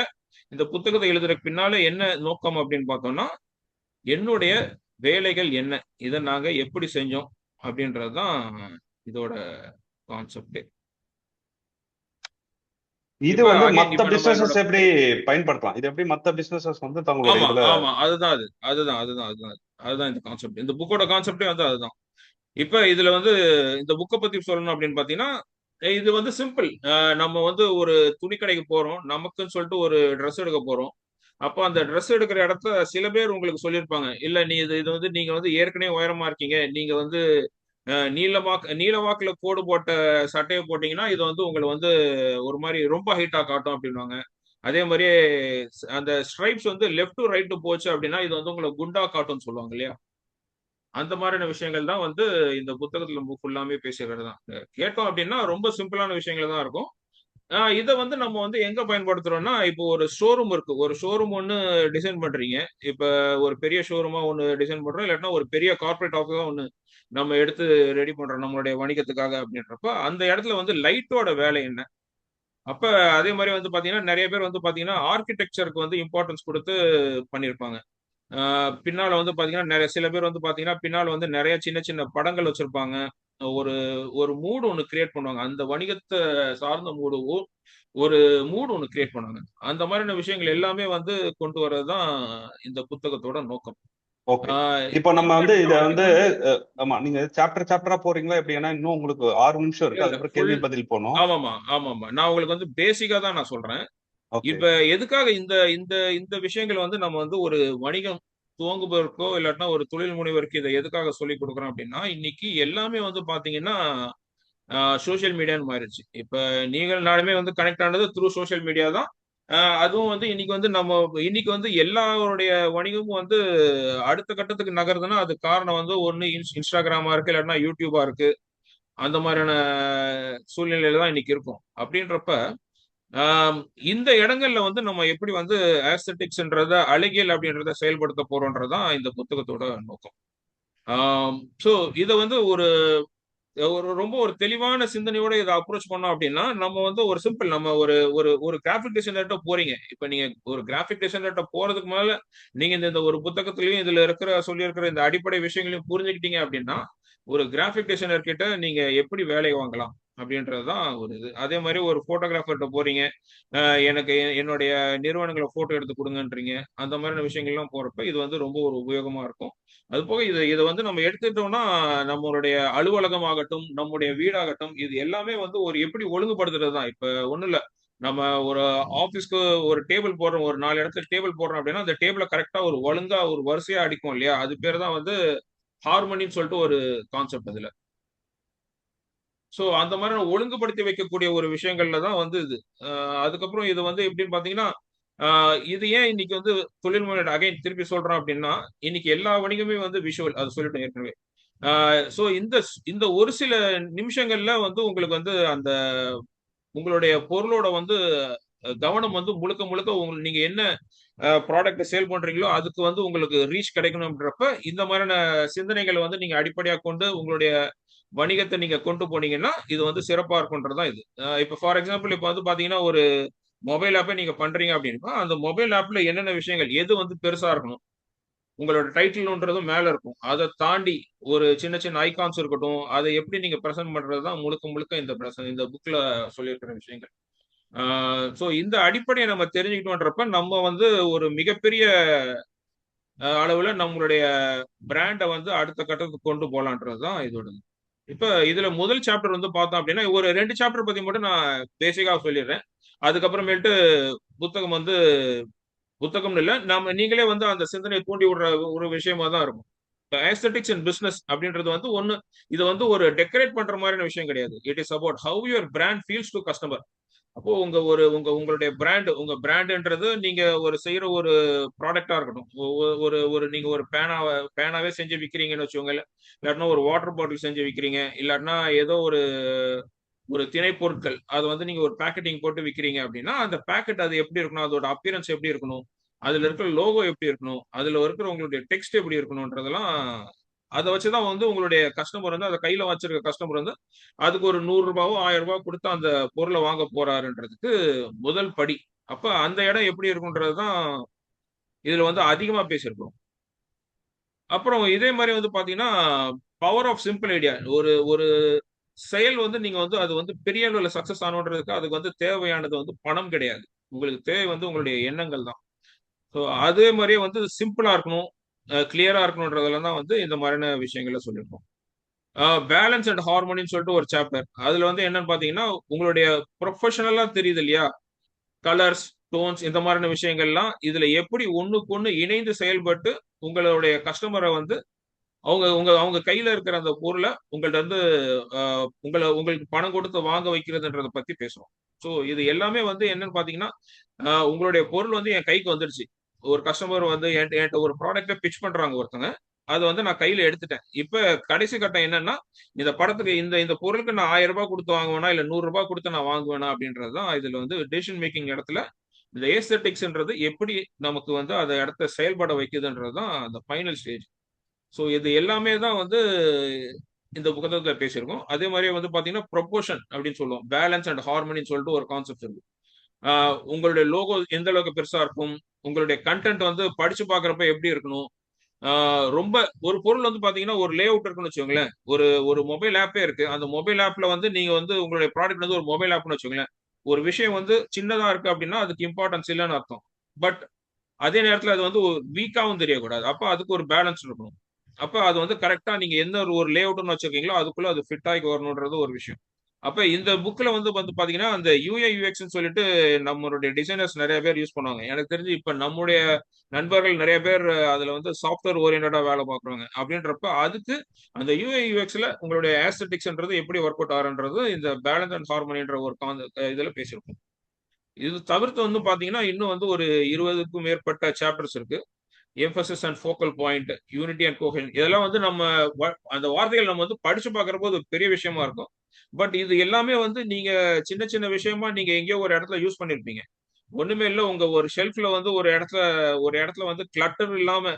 [SPEAKER 2] இந்த புத்தகத்த எழுதுறதுக்கு பின்னால என்ன நோக்கம் அப்படின்னு பார்த்தோம்னா, என்னுடைய வேலைகள் என்ன? இத நாங்க எப்படி செஞ்சோம்? அப்படின்றது தான் இதோட கான்செப்ட்டே.
[SPEAKER 1] இது
[SPEAKER 2] இப்ப
[SPEAKER 1] வந்து
[SPEAKER 2] அகைன்
[SPEAKER 1] மத்த
[SPEAKER 2] இப்ப நம்ம என்னோட
[SPEAKER 1] பிசினஸஸ் எப்படி பயன்படுத்தலாம்? இது எப்படி மத்த பிசினஸஸ் வந்து தங்களுடைய
[SPEAKER 2] ஆமா,
[SPEAKER 1] இதுல
[SPEAKER 2] ஆமா. அதுதான் அது. அதுதான். அதுதான் இந்த கான்செப்ட். இந்த புக்கோட கான்செப்ட்டே வந்து அதுதான். இப்ப இதுல வந்து இந்த புக்க பத்தி சொல்லணும் அப்படின்னு பாத்தீங்கன்னா, இது வந்து சிம்பிள். நம்ம வந்து ஒரு துணி கடைக்கு போறோம். நமக்குன்னு சொல்லிட்டு ஒரு ட்ரெஸ் எடுக்க போறோம். அப்ப அந்த ட்ரெஸ் எடுக்கிற இடத்துல சில பேர் உங்களுக்கு சொல்லியிருப்பாங்க. இல்ல நீ இது இது வந்து நீங்க வந்து ஏற்கனவே உயரமா இருக்கீங்க. நீங்க வந்து நீள வாக்குல கோடு போட்ட சட்டைய போட்டீங்கன்னா, இது வந்து உங்கள வந்து ஒரு மாரி ரொம்ப ஹைட்டா காட்டும் அப்படின்னுவாங்க. அதே மாரியே அந்த ஸ்ட்ரைப்ஸ் வந்து லெஃப்ட் டு ரைட் போச்சு அப்படின்னா, இது வந்து உங்கள குண்டா காட்டும்னு சொல்லுவாங்க இல்லையா? அந்த மாதிரியான விஷயங்கள் தான் வந்து இந்த புத்தகத்துல நம்ம ஃபுல்லாமே பேசுறது தான். கேட்டோம் அப்படின்னா ரொம்ப சிம்பிளான விஷயங்கள் தான் இருக்கும். இத வந்து நம்ம வந்து எங்க பயன்படுத்துறோம்னா, இப்போ ஒரு ஷோரூம் இருக்கு. ஒரு ஷோரூம் ஒண்ணு டிசைன் பண்றீங்க. இப்ப ஒரு பெரிய ஷோரூமா ஒண்ணு டிசைன் பண்றோம். இல்லாட்டினா ஒரு பெரிய கார்ப்பரேட் ஆஃபீஸா ஒண்ணு நம்ம எடுத்து ரெடி பண்றோம் நம்மளுடைய வணிகத்துக்காக அப்படின்றப்ப, அந்த இடத்துல வந்து லைட்டோட வேலை என்ன? அப்ப அதே மாரி வந்து பார்த்தீங்கன்னா, நெறைய பேர் வந்து பார்த்தீங்கன்னா, ஆர்க்கிடெக்சர்க்கு வந்து இம்பார்ட்டன்ஸ் குடுத்து பண்ணியிருப்பாங்க. ஆ பின்னால வந்து பார்த்தீங்கன்னா, சில பேர் வந்து பார்த்தீங்கன்னா, பின்னால வந்து நெறைய சின்ன சின்ன படங்கள் வச்சிருப்பாங்க. ஒரு ஒரு மூட் ஒண்ணு கிரியேட் பண்ணுவாங்க. அந்த வணிகத்த சார்ந்த ஒரு மூட் ஒண்ணு கிரியேட் பண்ணுவாங்க. அந்த மாரியான விஷயங்கள் எல்லாமே வந்து கொண்டு வரது தான் இந்த புத்தகத்தோட நோக்கம்.
[SPEAKER 1] ஓகே.
[SPEAKER 2] ஆ
[SPEAKER 1] இப்போ நம்ம
[SPEAKER 2] இந்த
[SPEAKER 1] வந்து இத வந்து
[SPEAKER 2] டாபிக் வந்து
[SPEAKER 1] ஆமா நீங்க சாப்டரா போறீங்களா எப்படி? ஏன்னா இன்னும் உங்களுக்கு 6 நிமிஷம்
[SPEAKER 2] இல்ல,
[SPEAKER 1] இருக்கு.
[SPEAKER 2] இல்ல.
[SPEAKER 1] அதுக்கப்புறம் கேள்வி பதில் போணும்.
[SPEAKER 2] ஆமாமா. நான் உங்களுக்கு வந்து பேசிக்கா தான் நான் சொல்றேன்.
[SPEAKER 1] ஓகே.
[SPEAKER 2] இப்ப எதுக்காக இந்த இந்த இந்த விஷயங்கள் வந்து நம்ம வந்து ஒரு வணிகம் துவங்குபவருக்கோ இல்லாட்டினா ஒரு தொழில் முனைவருக்கு இதை எதுக்காக சொல்லிக் கொடுக்குறோம் அப்படின்னா, இன்னைக்கு எல்லாமே வந்து பாத்தீங்கன்னா சோஷியல் மீடியான்னு மாறிடுச்சு. இப்ப நீங்கள் நானுமே வந்து கனெக்ட் ஆனது த்ரூ சோஷியல் மீடியா தான். அதுவும் வந்து இன்னைக்கு வந்து எல்லாருடைய வணிகமும் வந்து அடுத்த கட்டத்துக்கு நகருதுன்னா அது காரணம் வந்து ஒண்ணு இன்ஸ்டாகிராமா இருக்கு, இல்லாட்டினா யூடியூபா இருக்கு. அந்த மாதிரியான சூழ்நிலையில தான் இன்னைக்கு இருக்கும். அப்படின்றப்ப ஆம், இந்த இடங்கள்ல வந்து நம்ம எப்படி வந்து ஆஸ்தெட்டிக்ஸ்ன்றத அழகியல் அப்படின்றத செயல்படுத்த போறோம்ன்றதுதான் இந்த புத்தகத்தோட நோக்கம். சோ இத வந்து ஒரு ஒரு ரொம்ப ஒரு தெளிவான சிந்தனையோட இதை அப்ரோச் பண்ணோம் அப்படின்னா நம்ம வந்து ஒரு சிம்பிள் நம்ம ஒரு ஒரு ஒரு கிராஃபிக் டிசைனர்கிட்ட போறீங்க. இப்ப நீங்க ஒரு கிராஃபிக் டிசைனர்கிட்ட போறதுக்கு மேல நீங்க இந்த இந்த ஒரு புத்தகத்திலயும் இதுல சொல்லி இருக்கிற இந்த அடிப்படை விஷயங்களையும் புரிஞ்சுக்கிட்டீங்க அப்படின்னா ஒரு கிராஃபிக் டிசைனர் கிட்ட நீங்க எப்படி வேலை வாங்கலாம் அப்படின்றதுதான் ஒரு இது. அதே மாதிரி ஒரு போட்டோகிராஃபர்கிட்ட போறீங்க. எனக்கு என்னுடைய நிறுவனங்களை போட்டோ எடுத்து கொடுங்கன்றீங்க. அந்த மாதிரியான விஷயங்கள்லாம் போறப்ப இது வந்து ரொம்ப ஒரு உபயோகமா இருக்கும். அது போக இதை வந்து நம்ம எடுத்துட்டோம்னா நம்மளுடைய அலுவலகம் ஆகட்டும், நம்முடைய வீடாகட்டும், இது எல்லாமே வந்து ஒரு எப்படி ஒழுங்குபடுத்துறது தான். இப்ப ஒண்ணும் இல்ல. நம்ம ஒரு ஆபீஸ்க்கு ஒரு டேபிள் போடுறோம். ஒரு 4 இடத்துல டேபிள் போடுறோம் அப்படின்னா, அந்த டேபிள கரெக்ட்டா ஒரு ஒழுங்கா ஒரு வரிசையா அடிக்கும் இல்லையா? அது பேரு தான் வந்து ஹார்மனின்னு சொல்லிட்டு ஒரு கான்செப்ட் அதுல. ஸோ அந்த மாதிரி ஒழுங்குபடுத்தி வைக்கக்கூடிய ஒரு விஷயங்கள்ல தான் வந்து இது. அதுக்கப்புறம் இது வந்து எப்படின்னு பாத்தீங்கன்னா, இது ஏன் இன்னைக்கு வந்து தொழில் முனைவோர் அகைன் திருப்பி சொல்றோம் அப்படின்னா, இன்னைக்கு எல்லா வணிகமே வந்து விஷுவல், அது சொல்லிட்டேன் ஏற்கனவே. ஸோ இந்த இந்த ஒரு சில நிமிஷங்கள்ல வந்து உங்களுக்கு வந்து அந்த உங்களுடைய பொருளோட வந்து கவனம் வந்து முழுக்க முழுக்க உங்களுக்கு நீங்க என்ன ப்ராடக்ட் சேல் பண்றீங்களோ அதுக்கு வந்து உங்களுக்கு ரீச் கிடைக்கணும்ன்றப்ப இந்த மாதிரியான சிந்தனைகளை வந்து நீங்க அடிப்படையாக கொண்டு உங்களுடைய வணிகத்தை நீங்க கொண்டு போனீங்கன்னா இது வந்து சிறப்பா இருக்கும்ன்றதுதான் இது. இப்ப ஃபார் எக்ஸாம்பிள் இப்ப வந்து பாத்தீங்கன்னா ஒரு மொபைல் ஆப்பை நீங்க பண்றீங்க அப்படின்னா அந்த மொபைல் ஆப்ல என்னென்ன விஷயங்கள் எது வந்து பெருசா இருக்கணும், உங்களோட டைட்டில்ன்றதும் மேல இருக்கும். அதை தாண்டி ஒரு சின்ன சின்ன ஐகான்ஸ் இருக்கட்டும், அதை எப்படி நீங்க பிரசன்ட் பண்றதுதான் முழுக்க முழுக்க இந்த புக்ல சொல்லியிருக்கிற விஷயங்கள். ஸோ இந்த அடிப்படையை நம்ம தெரிஞ்சுக்கிட்டோன்றப்ப நம்ம வந்து ஒரு மிகப்பெரிய அளவுல நம்மளுடைய பிராண்டை வந்து அடுத்த கட்டத்துக்கு கொண்டு போலான்றதுதான் இதோட. இப்ப இதுல முதல் சாப்டர் வந்து பார்த்தோம் அப்படின்னா ஒரு 2 சாப்டர் பத்தி மட்டும் நான் பேசிக்கா சொல்லிடுறேன். அதுக்கப்புறமேட்டு புத்தகம் வந்து புத்தகம்னு இல்ல, நாம நீங்களே வந்து அந்த சிந்தனையை தூண்டி விடுற ஒரு விஷயமா தான் இருக்கும். ஏஸ்தட்டிக்ஸ் அண்ட் பிசினஸ் அப்படின்றது வந்து ஒண்ணு, இது வந்து ஒரு டெக்கரேட் பண்ற மாதிரியான விஷயம் கிடையாது. It is about how your brand feels to customer. அப்போ உங்களுடைய பிராண்ட், உங்க பிராண்ட்ன்றது நீங்க ஒரு செய்யற ஒரு ப்ராடக்டா இருக்கட்டும். ஒரு ஒரு நீங்க ஒரு பேனாவே செஞ்சு விக்கிறீங்கன்னு வச்சுக்கோங்க. இல்லாட்டினா ஒரு வாட்டர் பாட்டில் செஞ்சு விக்கிறீங்க. இல்லாட்டினா ஏதோ ஒரு ஒரு திணை பொருட்கள் அதை வந்து நீங்க ஒரு பேக்கெட்டிங் போட்டு விக்கிறீங்க அப்படின்னா அந்த பேக்கெட் அது எப்படி இருக்கணும், அதோட அப்பியரன்ஸ் எப்படி இருக்கணும், அதுல இருக்கிற லோகோ எப்படி இருக்கணும், அதுல இருக்கிற உங்களுடைய டெக்ஸ்ட் எப்படி இருக்கணும்ன்றதெல்லாம் அதை வச்சுதான் வந்து உங்களுடைய கஸ்டமர் வந்து அதை கையில வச்சிருக்க கஸ்டமர் வந்து அதுக்கு ஒரு 100 ரூபாவோ 1000 ரூபாய் கொடுத்து அந்த பொருளை வாங்க போறாருன்றதுக்கு முதல் படி. அப்ப அந்த இடம் எப்படி இருக்குன்றதுதான் இதுல வந்து அதிகமா பேசியிருக்கோம். அப்புறம் இதே மாதிரி வந்து பாத்தீங்கன்னா பவர் ஆஃப் சிம்பிள் ஐடியா. ஒரு ஒரு செயல் வந்து நீங்க வந்து அது வந்து பெரிய அளவுல சக்சஸ் ஆகணுன்றதுக்கு அதுக்கு வந்து தேவையானது வந்து பணம் கிடையாது. உங்களுக்கு தேவை வந்து உங்களுடைய எண்ணங்கள் தான். ஸோ அதே மாதிரியே வந்து சிம்பிளா இருக்கணும், கிளியரா இருக்கணும்ன்றதெல்லாம் தான் வந்து இந்த மாதிரியான விஷயங்கள சொல்லியிருக்கோம். பேலன்ஸ் அண்ட் ஹார்மோனின்னு சொல்லிட்டு ஒரு சாப்டர். அதுல வந்து என்னன்னு பாத்தீங்கன்னா உங்களுடைய ப்ரொஃபஷனலா தெரியுது இல்லையா, கலர்ஸ், டோன்ஸ் இந்த மாதிரியான விஷயங்கள்லாம் இதுல எப்படி ஒண்ணுக்கு ஒண்ணு இணைந்து செயல்பட்டு உங்களுடைய கஸ்டமரை வந்து அவங்க உங்க அவங்க கையில இருக்கிற அந்த பொருளை உங்கள்ட்ட வந்து உங்களுக்கு பணம் கொடுத்து வாங்க வைக்கிறதுன்றத பத்தி பேசுறோம். ஸோ இது எல்லாமே வந்து என்னன்னு பாத்தீங்கன்னா உங்களுடைய பொருள் வந்து என் கைக்கு வந்துருச்சு. ஒரு கஸ்டமர் வந்து என்கிட்ட ஒரு ப்ராடக்ட்டை பிட்ச் பண்றாங்க ஒருத்தங்க. அது வந்து நான் கையில எடுத்துட்டேன். இப்ப கடைசி கட்டம் என்னன்னா இந்த படத்துக்கு இந்த இந்த பொருளுக்கு நான் 1000 ரூபாய் கொடுத்து வாங்குவேனா இல்ல 100 ரூபாய் கொடுத்து நான் வாங்குவேனா அப்படின்றதுதான் இதுல வந்து டெசிஷன் மேக்கிங் இடத்துல இந்த ஏஸ்தெட்டிக்ஸ்ன்றது எப்படி நமக்கு வந்து அந்த இடத்த செயல்பட வைக்குதுன்றதுதான் அந்த ஃபைனல் ஸ்டேஜ். ஸோ இது எல்லாமே தான் வந்து இந்த புத்தகத்துல பேசியிருக்கோம். அதே மாதிரியே வந்து பாத்தீங்கன்னா ப்ரொபோர்ஷன் அப்படின்னு சொல்லுவோம். பேலன்ஸ் அண்ட் ஹார்மனின்னு சொல்லிட்டு ஒரு கான்செப்ட் இருக்கு. உங்களுடைய லோகோ எந்த அளவுக்கு பெருசா இருக்கும், உங்களுடைய கண்டென்ட் வந்து படிச்சு பாக்குறப்ப எப்படி இருக்கணும். ரொம்ப ஒரு பொருள் வந்து பாத்தீங்கன்னா ஒரு லே அவுட் இருக்குன்னு வச்சுக்கோங்களேன். ஒரு ஒரு மொபைல் ஆப்பே இருக்கு. அந்த மொபைல் ஆப்ல வந்து நீங்க வந்து உங்களுடைய ப்ராடக்ட் வந்து ஒரு மொபைல் ஆப்னு வச்சுக்கோங்களேன். ஒரு விஷயம் வந்து சின்னதா இருக்கு அப்படின்னா அதுக்கு இம்பார்ட்டன்ஸ் இல்லைன்னு அர்த்தம். பட் அதே நேரத்துல அது வந்து வீக்காவும் தெரியக்கூடாது. அப்ப அதுக்கு ஒரு பேலன்ஸ் இருக்கணும். அப்ப அது வந்து கரெக்டா நீங்க எந்த ஒரு லே அவுட்னு வச்சிருக்கீங்களோ அதுக்குள்ள அது ஃபிட் ஆகி வரணும்ன்றது ஒரு விஷயம். அப்ப இந்த புக்ல வந்து வந்து பாத்தீங்கன்னா அந்த யூஐ யூஎக்ஸ் சொல்லிட்டு நம்மளுடைய டிசைனர்ஸ் நிறைய பேர் யூஸ் பண்ணுவாங்க. எனக்கு தெரிஞ்சு இப்ப நம்முடைய நண்பர்கள் நிறைய பேர் அதுல வந்து சாஃப்ட்வேர் ஓரியன்டா வேலை பார்க்குறாங்க. அப்படின்றப்ப அதுக்கு அந்த யூஐ யூஎக்ஸ்ல உங்களுடைய ஆஸ்தெட்டிக்ஸ்ன்றது எப்படி ஒர்க் அவுட் ஆகுன்றது இந்த பேலன்ஸ் அண்ட் ஹார்மனின்ற ஒரு இதுல பேசியிருக்கோம். இது தவிர்த்து வந்து பாத்தீங்கன்னா இன்னும் வந்து ஒரு 20க்கும் மேற்பட்ட சாப்டர்ஸ் இருக்கு. Emphasis and focal point, unity and cohesion இதெல்லாம் வந்து நம்ம அந்த வார்த்தைகள் நம்ம வந்து படிச்சு பார்க்கறப்போ அது பெரிய விஷயமா இருக்கும். பட் இது எல்லாமே வந்து நீங்க சின்ன சின்ன விஷயமா நீங்க எங்கேயோ ஒரு இடத்துல யூஸ் பண்ணிருப்பீங்க. ஒண்ணுமே இல்ல, உங்க ஒரு ஷெல்ஃப்ல வந்து ஒரு இடத்துல வந்து கிளட்டர் இல்லாம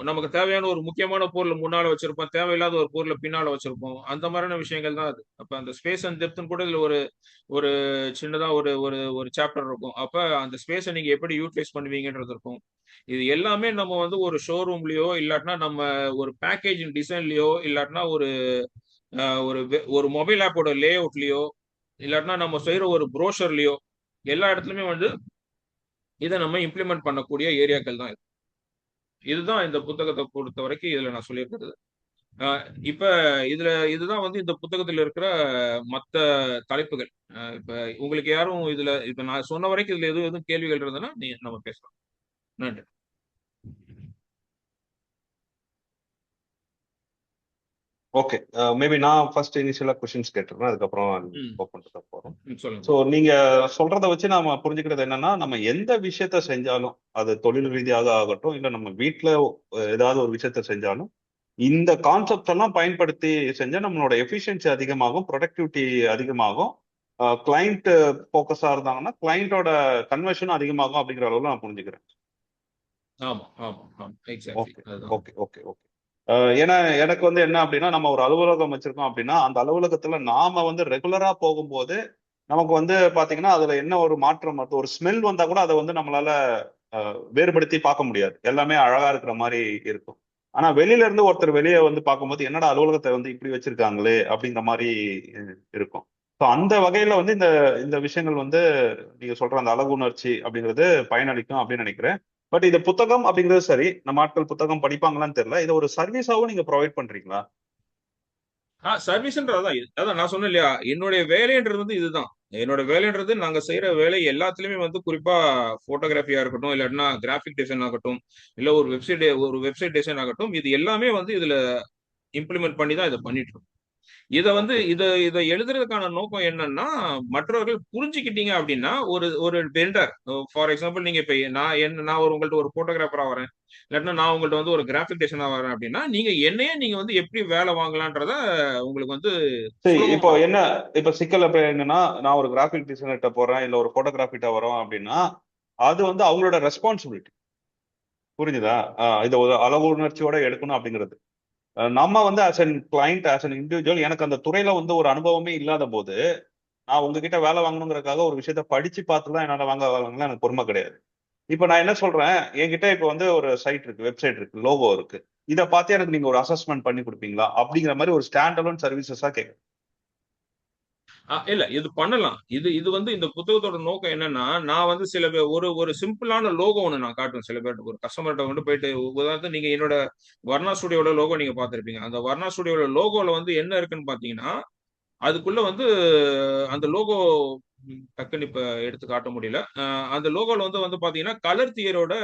[SPEAKER 2] நமக்கு தேவையான ஒரு முக்கியமான பொருள் முன்னால வச்சிருப்போம், தேவையில்லாத ஒரு பொருளை பின்னால வச்சிருப்போம். அந்த மாதிரியான விஷயங்கள் தான் அது. அப்ப அந்த ஸ்பேஸ் அண்ட் டெப்த்னு கூட இதுல ஒரு ஒரு சின்னதா ஒரு ஒரு ஒரு சாப்டர் இருக்கும். அப்ப அந்த ஸ்பேஸை நீங்க எப்படி யூட்டிலைஸ் பண்ணுவீங்கன்றது இருக்கும். இது எல்லாமே நம்ம வந்து ஒரு ஷோரூம்லயோ இல்லாட்டினா நம்ம ஒரு பேக்கேஜிங் டிசைன்லயோ இல்லாட்டினா ஒரு மொபைல் ஆப்போட லே அவுட்லயோ இல்லாட்டினா நம்ம செய்யற ஒரு ப்ரோஷர்லயோ எல்லா இடத்துலயுமே வந்து இதை நம்ம இம்ப்ளிமெண்ட் பண்ணக்கூடிய ஏரியாக்கள் தான் இது. இதுதான் இந்த புத்தகத்தை பொறுத்த வரைக்கும் இதுல நான் சொல்லியிருக்கிறது. இப்ப இதுதான் வந்து இந்த புத்தகத்துல இருக்கிற மத்த தலைப்புகள். இப்ப உங்களுக்கு யாரும் இதுல இப்ப நான் சொன்ன வரைக்கும் இதுல எதுவும் எதுவும் கேள்விகள் இருந்ததுன்னா நம்ம பேசலாம். நன்றி.
[SPEAKER 1] ஓகே. மேபி நான் ஃபர்ஸ்ட் இனிஷியலா கொஸ்டின்ஸ் கேட்டுறேன், அதுக்கப்புறம்
[SPEAKER 2] ம்
[SPEAKER 1] ஓப்பன் டு போறோம்.
[SPEAKER 2] சொல்லுங்க
[SPEAKER 1] ஸோ
[SPEAKER 2] bro.
[SPEAKER 1] நீங்க சொல்றத வச்சு நாம புரிஞ்சுக்கிறது என்னன்னா, நம்ம எந்த விஷயத்த செஞ்சாலும், அது தொழில் ரீதியாக ஆகட்டும், இல்ல நம்ம வீட்ல ஏதாவது ஒரு விஷயத்த செஞ்சாலும், இந்த கான்செப்ட் எல்லாம் பயன்படுத்தி செஞ்சா நம்மளோட எஃபிஷியன்சி அதிகமாகும், ப்ரொடக்டிவிட்டி அதிகமாகும், கிளைண்ட் ஃபோக்கஸா இருந்தாங்கன்னா கிளைண்டோட கன்வர்ஷனும் அதிகமாகும் அப்படிங்கிற அளவுல நான் புரிஞ்சுக்கிறேன்.
[SPEAKER 2] ஆமா ஆமா ஆமா எக்ஸாக்ட்லி
[SPEAKER 1] ஓகே
[SPEAKER 2] அதுதான்.
[SPEAKER 1] Okay okay okay. ஏன்னா எனக்கு வந்து என்ன அப்படின்னா, நம்ம ஒரு அலுவலகம் வச்சிருக்கோம் அப்படின்னா, அந்த அலுவலகத்துல நாம வந்து ரெகுலரா போகும்போது நமக்கு வந்து பாத்தீங்கன்னா அதுல என்ன ஒரு மாற்றம் வருது, ஒரு ஸ்மெல் வந்தா கூட அதை வந்து நம்மளால வேறுபடுத்தி பார்க்க முடியாது, எல்லாமே அழகா இருக்கிற மாதிரி இருக்கும். ஆனா வெளியில இருந்து ஒருத்தர் வெளியே வந்து பார்க்கும்போது என்னடா அலுவலகத்தை வந்து இப்படி வச்சிருக்காங்களே அப்படிங்கிற மாதிரி இருக்கும். ஸோ அந்த வகையில வந்து இந்த இந்த விஷயங்கள் வந்து நீங்க சொல்ற அந்த அழகுணர்ச்சி அப்படிங்கிறது பயனளிக்கும் அப்படின்னு நினைக்கிறேன். பட் இது புத்தகம் அப்படிங்கிறது சரி, நம்ம ஆட்கள் புத்தகம் படிப்பாங்களான்னு தெரியல, இதை ஒரு சர்வீஸாவும் நீங்க ப்ரொவைட் பண்றீங்களா?
[SPEAKER 2] சர்வீஸ்ன்றது அதான் நான் சொன்னேன் இல்லையா, என்னுடைய வேலைன்றது வந்து இதுதான். என்னோட வேலைன்றது நாங்க செய்யற வேலை எல்லாத்துலயுமே வந்து குறிப்பா போட்டோகிராஃபியா இருக்கட்டும், இல்லாட்டினா கிராஃபிக் டிசைன் ஆகட்டும், இல்ல ஒரு வெப்சைட் டிசைன் ஆகட்டும், இது எல்லாமே வந்து இதுல இம்ப்ளிமெண்ட் பண்ணி தான் இதை பண்ணிட்டு இருக்கோம். இத வந்து
[SPEAKER 1] ஓகே.
[SPEAKER 2] இத எழுதுறதுக்கான நோக்கம் என்னன்னா, மற்றவர்கள் புரிஞ்சுக்கிட்டீங்க அப்படின்னா, ஒரு ஒரு வெண்டர் ஃபார் எக்ஸாம்பிள் நீங்க இப்ப நான் உங்கள்ட்ட ஒரு போட்டோகிராஃபரா வரேன், இல்லாட்டினா நான் உங்கள்ட்ட வந்து ஒரு கிராஃபிக் டிசைனரா வரேன் அப்படின்னா, நீங்க வந்து எப்படி வேலை வாங்கலான்றத உங்களுக்கு வந்து
[SPEAKER 1] சரி, இப்போ
[SPEAKER 2] சுலபமா
[SPEAKER 1] என்ன, இப்போ சிக்கல் அப்ப என்னன்னா, நான் ஒரு கிராஃபிக் டிசைனர்கிட்ட போறேன் இல்ல ஒரு போட்டோகிராஃபிட்ட வரோம் அப்படின்னா, அது வந்து அவங்களோட ரெஸ்பான்சிபிலிட்டி. புரிஞ்சுதா? இதை ஒரு அளவு உணர்ச்சியோட எடுக்கணும் அப்படிங்கிறது. நம்ம வந்து as an client, as an individual, எனக்கு அந்த துறையில வந்து ஒரு அனுபவமே இல்லாத போது நான் உங்ககிட்ட வேலை வாங்கணுங்கிறதுக்காக ஒரு விஷயத்த படிச்சு பார்த்து தான் என்னால வாங்கலாம் எனக்கு பொறுமை கிடையாது. இப்ப நான் என்ன சொல்றேன், என்கிட்ட இப்ப வந்து ஒரு சைட் இருக்கு, வெப்சைட் இருக்கு, லோகோ இருக்கு, இதை பார்த்து எனக்கு நீங்க ஒரு அசஸ்மெண்ட் பண்ணி கொடுப்பீங்களா அப்படிங்கிற மாதிரி ஒரு ஸ்டாண்ட் அலோன் சர்வீசஸா கேட்குறேன்.
[SPEAKER 2] இல்ல இது பண்ணலாம். இது இது வந்து இந்த புத்தகத்தோட நோக்கம் என்னன்னா, நான் வந்து ஒரு ஒரு சிம்பிளான லோகோ ஒண்ணு நான் காட்டுவேன் சில பேர்ட்ட. ஒரு கஸ்டமர்ட்ட கொண்டு போயிட்டு உதாரணத்துக்கு நீங்க என்னோட வர்ணா ஸ்டுடியோட லோகோ நீங்க பார்த்திருப்பீங்க. அந்த வர்ணா ஸ்டுடியோட லோகோல வந்து என்ன இருக்குன்னு பாத்தீங்கன்னா, அதுக்குள்ள வந்து அந்த லோகோ டக்குன்னு இப்ப எடுத்து காட்ட முடியல. அந்த லோகோல வந்து வந்து பாத்தீங்கன்னா கலர் தியரோட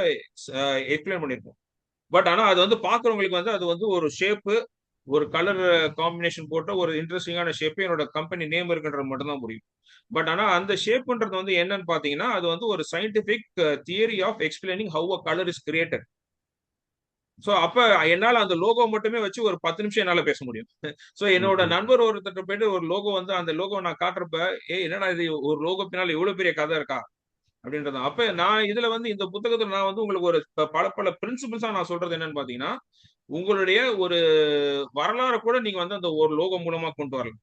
[SPEAKER 2] எக்ஸ்பிளைன் பண்ணிருப்போம். பட் ஆனா அது வந்து பாக்குறவங்களுக்கு வந்து அது வந்து ஒரு ஷேப்பு, ஒரு கலர் காம்பினேஷன் போட்ட ஒரு இன்ட்ரெஸ்டிங்கான ஷேப், என்னோட கம்பெனி நேம் இருக்குன்றது மட்டும் தான் புரியும். பட் ஆனா அந்த ஷேப்ன்றது வந்து என்னன்னு பாத்தீங்கன்னா, அது வந்து ஒரு scientific theory of explaining how a colour is created. So அப்ப என்னால அந்த லோகோ மட்டுமே வச்சு ஒரு 10 நிமிஷம் என்னால பேச முடியும். சோ
[SPEAKER 1] ம்,
[SPEAKER 2] என்னோட
[SPEAKER 1] ம்.
[SPEAKER 2] நண்பர் ஒருத்தர் போயிட்டு ஒரு லோகோ வந்து அந்த லோகோ நான் காட்டுறப்ப, என்னடா இது ஒரு லோகோ பின்னால இவ்வளவு பெரிய கதை இருக்கா அப்படின்றது. அப்ப நான் இதுல வந்து இந்த புத்தகத்துல நான் வந்து உங்களுக்கு ஒரு பல பல பிரின்சிபிள்ஸா நான் சொல்றது என்னன்னு பாத்தீங்கன்னா, உங்களுடைய ஒரு வரலாறு கூட நீங்க வந்து அந்த ஒரு லோகோ மூலமா கொண்டு வரலாம்.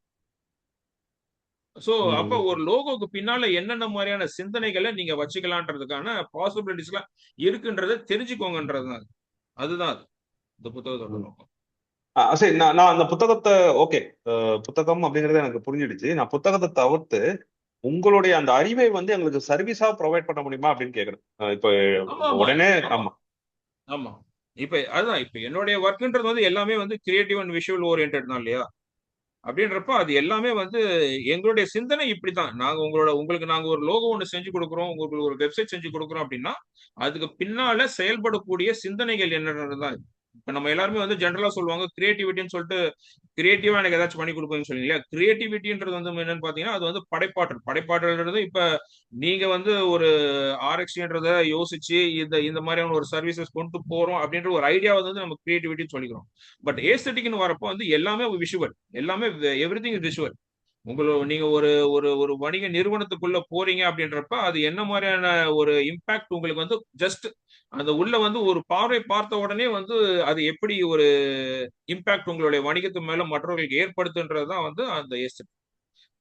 [SPEAKER 2] சோ அப்ப
[SPEAKER 1] ம்.
[SPEAKER 2] ஒரு லோகோக்கு பின்னால என்னென்ன மாதிரியான சிந்தனைகளை நீங்க வச்சுக்கலான்றதுக்கான பாசிபிலிட்டிஸ் எல்லாம் இருக்குன்றதை தெரிஞ்சுக்கோங்கன்றதுதான். அதுதான் அது இந்த புத்தகத்தோட
[SPEAKER 1] ம்.
[SPEAKER 2] நோக்கம்.
[SPEAKER 1] சரி, நான் நான் அந்த புத்தகத்தை ஓகே, புத்தகம் அப்படிங்கிறது எனக்கு புரிஞ்சிடுச்சு. நான் புத்தகத்தை தவிர்த்து உங்களுடைய அந்த அறிவை வந்து எங்களுக்கு சர்வீஸா ப்ரொவைட் பண்ண முடியுமா அப்படின்னு கேக்குறேன். இப்போ
[SPEAKER 2] ஆமா ஆமா
[SPEAKER 1] உடனே
[SPEAKER 2] ஆமா
[SPEAKER 1] ஆமா.
[SPEAKER 2] ஆமா. இப்ப என்னுடைய ஒர்க்ன்றது வந்து எல்லாமே வந்து கிரியேட்டிவ் அண்ட் விஷுவல் ஓரியன்ட் தான் இல்லையா? அப்படின்றப்ப அது எல்லாமே வந்து எங்களுடைய சிந்தனை இப்படித்தான். உங்களுக்கு நாங்க ஒரு லோகோ ஒண்ணு செஞ்சு கொடுக்குறோம், உங்களுக்கு ஒரு வெப்சைட் செஞ்சு கொடுக்குறோம் அப்படின்னா, அதுக்கு பின்னால செயல்படக்கூடிய சிந்தனைகள் என்னன்றதுதான் இது. இப்ப நம்ம எல்லாருமே வந்து ஜென்ரலா சொல்லுவாங்க கிரியேட்டிவிட்டின்னு சொல்லிட்டு, கிரியேட்டிவா எனக்கு ஏதாச்சும் பண்ணி கொடுப்பீங்கன்னு சொல்லுவீங்க. கிரியேட்டிவிட்டின்றது வந்து என்னன்னு பாத்தீங்கன்னா, அது வந்து படைப்பாற்றல். படைப்பாற்றல்ன்றது இப்ப நீங்க வந்து ஒரு ஆர்எக்ஸ்ன்றத யோசிச்சு இந்த இந்த மாதிரியான ஒரு சர்வீசஸ் கொண்டு போறோம் அப்படின்ற ஒரு ஐடியா வந்து நம்ம கிரியேட்டிவிட்டின்னு சொல்லிக்கிறோம். பட் ஏஸ்தட்டிக்னு வரப்போ வந்து எல்லாமே விஷுவல், எல்லாமே எவ்ரிதிங் இஸ் விஷுவல். நீங்க ஒரு ஒரு ஒரு வணிக நிறுவனத்துக்குள்ள போறீங்க அப்படின்றப்ப அது என்ன மாதிரியான ஒரு இம்பாக்ட் உங்களுக்கு வந்து ஜஸ்ட் அந்த உள்ள வந்து ஒரு பார்வை பார்த்த உடனே வந்து அது எப்படி ஒரு இம்பாக்ட் உங்களுடைய வணிகத்து மேல மற்றவர்களுக்கு ஏற்படுத்துன்றதுதான் வந்து அந்த ஏஸ்தட்டிக்.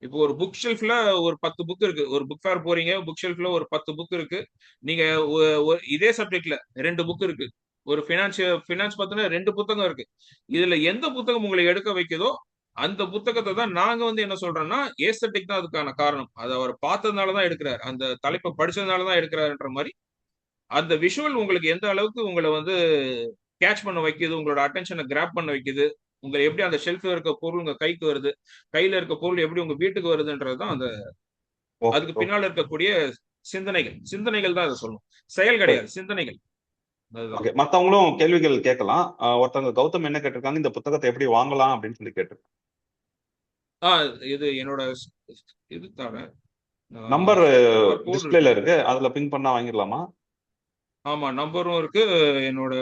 [SPEAKER 2] இப்போ ஒரு புக் ஷெல்ஃப்ல ஒரு 10 புக் இருக்கு. ஒரு புக் ஃபேர் போறீங்க, புக் ஷெல்ஃப்ல ஒரு 10 புக் இருக்கு. நீங்க இதே சப்ஜெக்ட்ல 2 புக் இருக்கு. ஒரு ஃபினான்ஸ் பத்தின 2 புத்தகம் இருக்கு. இதுல எந்த புத்தகம் உங்களை எடுக்க வைக்குதோ அந்த புத்தகத்தை தான் நாங்க வந்து என்ன சொல்றோம்னா ஏஸ்தட்டிக் தான் அதுக்கான காரணம். அதை அவர் பார்த்ததுனால தான் எடுக்கிறார். அந்த தலைப்பை படிச்சதுனால தான் எடுக்கிறாருன்ற மாதிரி அந்த விஷுவல் உங்களுக்கு எந்த அளவுக்கு உங்களை வந்து கேட்ச் பண்ண வைக்குது, உங்களோட அட்டென்ஷனை கிராப் பண்ண வைக்குது, உங்களை எப்படி அந்த ஷெல்ஃப்ல இருக்க பொருள் உங்க கைக்கு வருது, கையில இருக்க பொருள் எப்படி உங்க வீட்டுக்கு வருதுன்றதுதான் அந்த
[SPEAKER 1] ஓகே
[SPEAKER 2] அதுக்கு
[SPEAKER 1] ஓகே.
[SPEAKER 2] பின்னால இருக்கக்கூடிய சிந்தனைகள். சிந்தனைகள் தான் அதை சொல்லணும், செயல்
[SPEAKER 1] சரி.
[SPEAKER 2] கிடையாது, சிந்தனைகள். அதுதான்.
[SPEAKER 1] ஓகே, மத்தவங்களும் கேள்விகள் கேட்கலாம். ஒருத்தவங்க கௌதம் என்ன கேட்டிருக்காங்க, இந்த புத்தகத்தை எப்படி வாங்கலாம் அப்படின்னு சொல்லி கேட்டிருக்காங்க.
[SPEAKER 2] ஆ இது என்னோட இது தானே
[SPEAKER 1] நம்பர்
[SPEAKER 2] QR கோட் இருக்கு.
[SPEAKER 1] டிஸ்பிளேல இருக்கு, அதுல பின் பண்ணா வாங்கிடலாமா?
[SPEAKER 2] ஆமா, நம்பரும் இருக்கு. என்னோட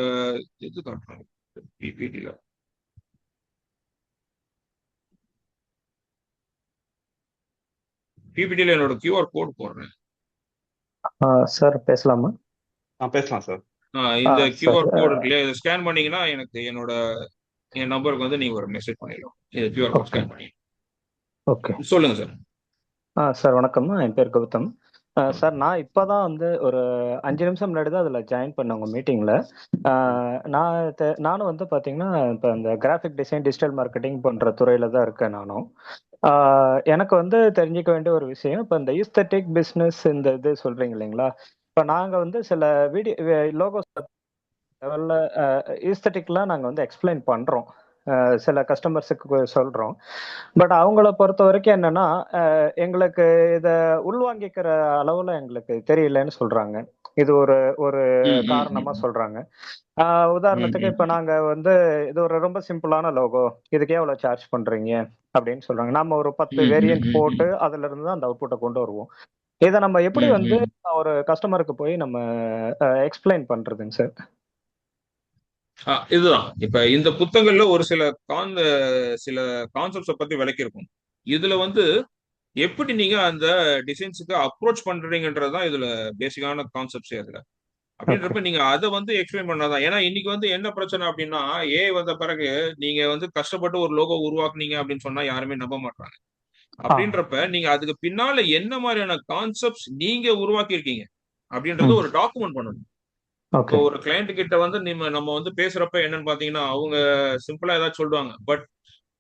[SPEAKER 2] இது காட்டுறேன் பிபிடில. பிபிடில என்னோட QR கோட் போடுறேன்.
[SPEAKER 3] சார் பேசலாமா?
[SPEAKER 1] பேசலாம் சார்.
[SPEAKER 2] இந்த
[SPEAKER 3] சார்
[SPEAKER 2] QR கோட் இருக்கு இல்லையா, இதை ஸ்கேன் பண்ணீங்கன்னா எனக்கு என் நம்பருக்கு வந்து நீங்க ஒரு மெசேஜ் பண்ணிடலாம். இது QR கோட்
[SPEAKER 3] ஓகே
[SPEAKER 2] ஸ்கேன் பண்ணி
[SPEAKER 3] ஓகே.
[SPEAKER 2] சொல்லுங்க சார்.
[SPEAKER 3] சார் வணக்கம், என் பேர் கௌதம். சார் நான் இப்போதான் வந்து ஒரு 5 நிமிஷம் முன்னாடி தான் அதில் ஜாயின் பண்ணேன் உங்கள் மீட்டிங்கில். நானும் வந்து பார்த்தீங்கன்னா இப்போ இந்த கிராஃபிக் டிசைன், டிஜிட்டல் மார்க்கெட்டிங் போன்ற துறையில் தான் இருக்கேன் நானும். எனக்கு வந்து தெரிஞ்சுக்க வேண்டிய ஒரு விஷயம், இப்போ இந்த ஈஸ்தட்டிக் பிஸ்னஸ் இந்த இது சொல்கிறீங்க இல்லைங்களா? இப்போ நாங்கள் வந்து சில லோகோஸ் லெவலில் ஈஸ்தட்டிக்லாம் நாங்கள் வந்து எக்ஸ்பிளைன் பண்ணுறோம், சில கஸ்டமர்ஸுக்கு சொல்கிறோம். பட் அவங்கள பொறுத்த வரைக்கும் என்னன்னா, எங்களுக்கு இதை உள்வாங்கிக்கிற அளவில் எங்களுக்கு தெரியலன்னு சொல்கிறாங்க. இது ஒரு ஒரு காரணமாக சொல்கிறாங்க. உதாரணத்துக்கு இப்போ நாங்கள் வந்து இது ஒரு ரொம்ப சிம்பிளான லோகோ, இதுக்கே எவ்வளோ சார்ஜ் பண்ணுறீங்க அப்படின்னு சொல்கிறாங்க. நம்ம ஒரு 10 வேரியன்ட் போட்டு அதுல இருந்து தான் அந்த அவுட்புட்டை கொண்டு வருவோம். இதை நம்ம எப்படி வந்து ஒரு கஸ்டமருக்கு போய் நம்ம எக்ஸ்பிளைன் பண்றதுங்க சார்?
[SPEAKER 2] இதுதான் இப்ப இந்த புத்தகங்கள்ல ஒரு சில கான்செப்ட்ஸை பத்தி விளக்கியிருக்கும். இதுல வந்து எப்படி நீங்க அந்த டிசைன்ஸுக்கு அப்ரோச் பண்றீங்கன்றதுதான் இதுல பேசிக்கான கான்செப்ட்ஸே. அதுல அப்படின்றப்ப நீங்க அதை வந்து எக்ஸ்பிளைன் பண்ணாதான். ஏன்னா இன்னைக்கு வந்து என்ன பிரச்சனை அப்படின்னா, வந்த பிறகு நீங்க வந்து கஷ்டப்பட்டு ஒரு லோகோ உருவாக்குனீங்க அப்படின்னு சொன்னா யாருமே நம்ப மாட்டாங்க. அப்படின்றப்ப நீங்க அதுக்கு பின்னால என்ன மாதிரியான கான்செப்ட்ஸ் நீங்க உருவாக்கி இருக்கீங்க அப்படின்றது ஒரு டாக்குமெண்ட் பண்ணணும். இப்போ ஒரு கிளைண்ட் கிட்ட வந்து நம்ம வந்து பேசுறப்ப என்னன்னு பாத்தீங்கன்னா, அவங்க சிம்பிளா ஏதாச்சும் சொல்லுவாங்க. பட்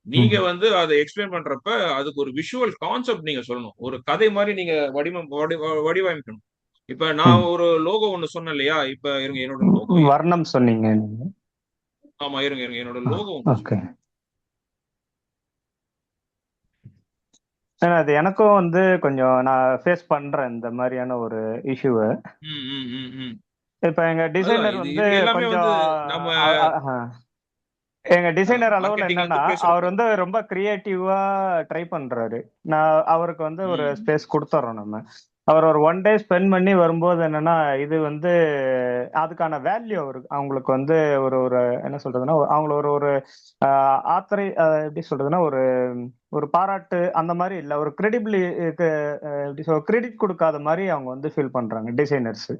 [SPEAKER 2] நீங்க வந்து அதை எக்ஸ்பிளைன் பண்றப்ப அதுக்கு ஒரு விஷுவல் கான்செப்ட் நீங்க சொல்லணும். ஒரு கதை மாதிரி நீங்க வடிவமைக்கணும். இப்ப நான் ஒரு லோகோ ஒண்ணு சொன்னேன் இல்லையா? இப்ப இருங்க, என்னோட லோகோ
[SPEAKER 3] வர்ணம் சொன்னீங்க.
[SPEAKER 2] ஆமா, இருங்க என்னோட லோகோ
[SPEAKER 3] ஓகே. அது எனக்கும் வந்து கொஞ்சம் நான் ஃபேஸ் பண்றேன் இந்த மாதிரியான ஒரு இஷ்யூவை. இப்ப எங்க டிசைனர் வந்து கொஞ்சம் எங்க டிசைனர் அளவுல என்னன்னா, அவர் வந்து ரொம்ப கிரியேட்டிவா ட்ரை பண்றாரு. அவருக்கு வந்து ஒரு ஸ்பேஸ் கொடுத்துறோம் நம்ம. அவர் ஒரு 1 டே ஸ்பெண்ட் பண்ணி வரும்போது என்னன்னா, இது வந்து அதுக்கான வேல்யூ அவங்களுக்கு வந்து ஒரு ஒரு என்ன சொல்றதுன்னா, அவங்கள ஒரு ஒரு ஆத்தரை எப்படி சொல்றதுன்னா, ஒரு ஒரு பாராட்டு அந்த மாதிரி இல்ல, ஒரு எப்படி கிரெடிட் கொடுக்காத மாதிரி அவங்க வந்து ஃபீல் பண்றாங்க டிசைனர்ஸ்.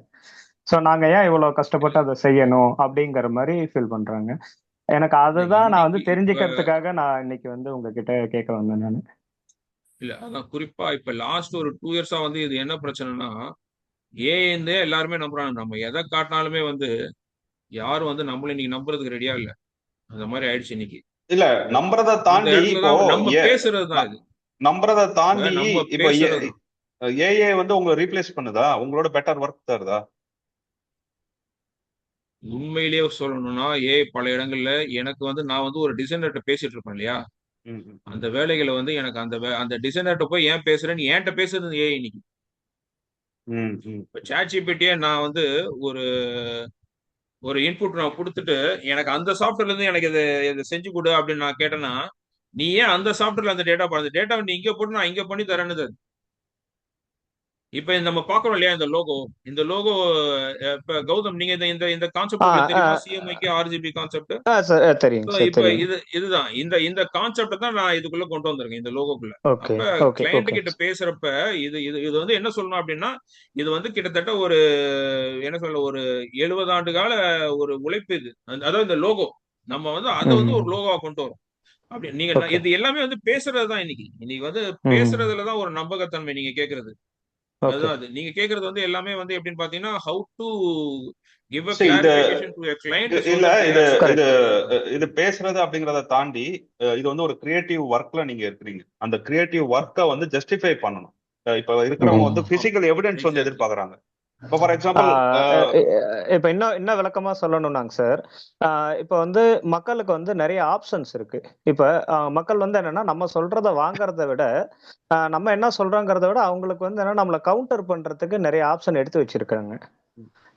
[SPEAKER 3] ஸோ நாங்க ஏன் இவ்வளவு கஷ்டப்பட்டு அதை செய்யணும் அப்படிங்கிற மாதிரி ஃபீல் பண்றாங்க. எனக்கு அதுதான் நான் வந்து தெரிஞ்சுக்கிறதுக்காக நான் இன்னைக்கு வந்து உங்ககிட்ட கேட்க வந்தேன் நான்.
[SPEAKER 2] இல்ல அதான் குறிப்பா இப்ப லாஸ்ட் ஒரு 2 இயர்ஸா வந்து இது என்ன பிரச்சனைனா, ஏஎந்தே எல்லாருமே நம்புறாங்க. நம்ம எதை காட்டினாலுமே வந்து யாரும் வந்து நம்மள இன்னைக்கு நம்புறதுக்கு ரெடியா இல்ல. அந்த மாதிரி ஆயிடுச்சு இன்னைக்கு.
[SPEAKER 1] இல்ல நம்புறதை தாண்டி இப்போ
[SPEAKER 2] நம்ம பேசுறதுதான் இது.
[SPEAKER 1] நம்புறதை தாண்டி இப்போ ஏஏ வந்து உங்களை ரீப்ளேஸ் பண்ணுதா? உங்களோட பெட்டர் ஒர்க் தருதா?
[SPEAKER 2] உண்மையிலேயே சொல்லணும்னா பல இடங்கள்ல எனக்கு வந்து நான் வந்து ஒரு டிசைனர்கிட்ட பேசிட்டு இருப்பேன் இல்லையா, அந்த வேலைகளை வந்து எனக்கு அந்த டிசைனர்கிட்ட போய் ஏன் பேசுறேன்னு என்கிட்ட பேசுறது இன்னைக்கு. சாட்ஜிபிட்டியே நான் வந்து ஒரு ஒரு இன்புட் நான் கொடுத்துட்டு எனக்கு அந்த சாஃப்ட்வேர்ல இருந்து எனக்கு இதை செஞ்சு கொடு அப்படின்னு நான் கேட்டேன்னா, நீ ஏன் அந்த சாஃப்ட்வேர்ல அந்த டேட்டாவை நீ இங்க போட்டு நான் இங்க பண்ணி தரேன்னு. இப்ப நம்ம பாக்குறோம் இல்லையா இந்த லோகோ இப்ப கௌதம் நீங்க இந்த இந்த கான்செப்ட் தெரியுமா? சிஎம்ஐக்கு ஆர்ஜிபி கான்செப்ட் இப்ப இதுதான் இந்த கான்செப்ட் தான் நான் இதுக்குள்ள கொண்டு வந்திருக்கேன் இந்த லோகோக்குள்ள. அப்ப கிளைண்ட் கிட்ட பேசுறப்ப இது இது இது வந்து என்ன சொல்லணும் அப்படின்னா, இது வந்து கிட்டத்தட்ட ஒரு என்ன சொல்ல ஒரு 70 ஆண்டு கால ஒரு உழைப்பு இது. அதாவது இந்த லோகோ நம்ம வந்து அதை வந்து ஒரு லோகோவா கொண்டு வரோம். அப்படி நீங்க இது எல்லாமே வந்து பேசுறதுதான். இன்னைக்கு வந்து பேசுறதுலதான் ஒரு நம்பகத்தன்மை நீங்க கேக்குறது. அதுதான் அது. நீங்க கேக்குறது வந்து எல்லாமே வந்து எப்படின்னு பாத்தீங்கன்னா, how to give a clarification to a client.
[SPEAKER 1] இல்ல இது பேசுறது அப்படிங்கறத தாண்டி இது வந்து ஒரு கிரியேட்டிவ் ஒர்க்ல நீங்க இருக்கிறீங்க. அந்த கிரியேட்டிவ் ஒர்க்கை வந்து ஜஸ்டிஃபை பண்ணணும். இப்ப இருக்கிறவங்க வந்து பிசிக்கல் எவிடன்ஸ் வந்து எதிர்பார்க்கறாங்க. இப்போ ஃபார் எக்ஸாம்பிள்
[SPEAKER 3] இப்ப இன்னும் விளக்கமா சொல்லணும்னாங்க சார், இப்ப வந்து மக்களுக்கு வந்து நிறைய ஆப்ஷன்ஸ் இருக்கு. இப்ப மக்கள் வந்து என்னன்னா, நம்ம சொல்றத வாங்குறத விட நம்ம என்ன சொல்றோங்கிறத விட அவங்களுக்கு வந்து என்னன்னா, நம்மள கவுண்டர் பண்றதுக்கு நிறைய ஆப்ஷன் எடுத்து வச்சிருக்காங்க.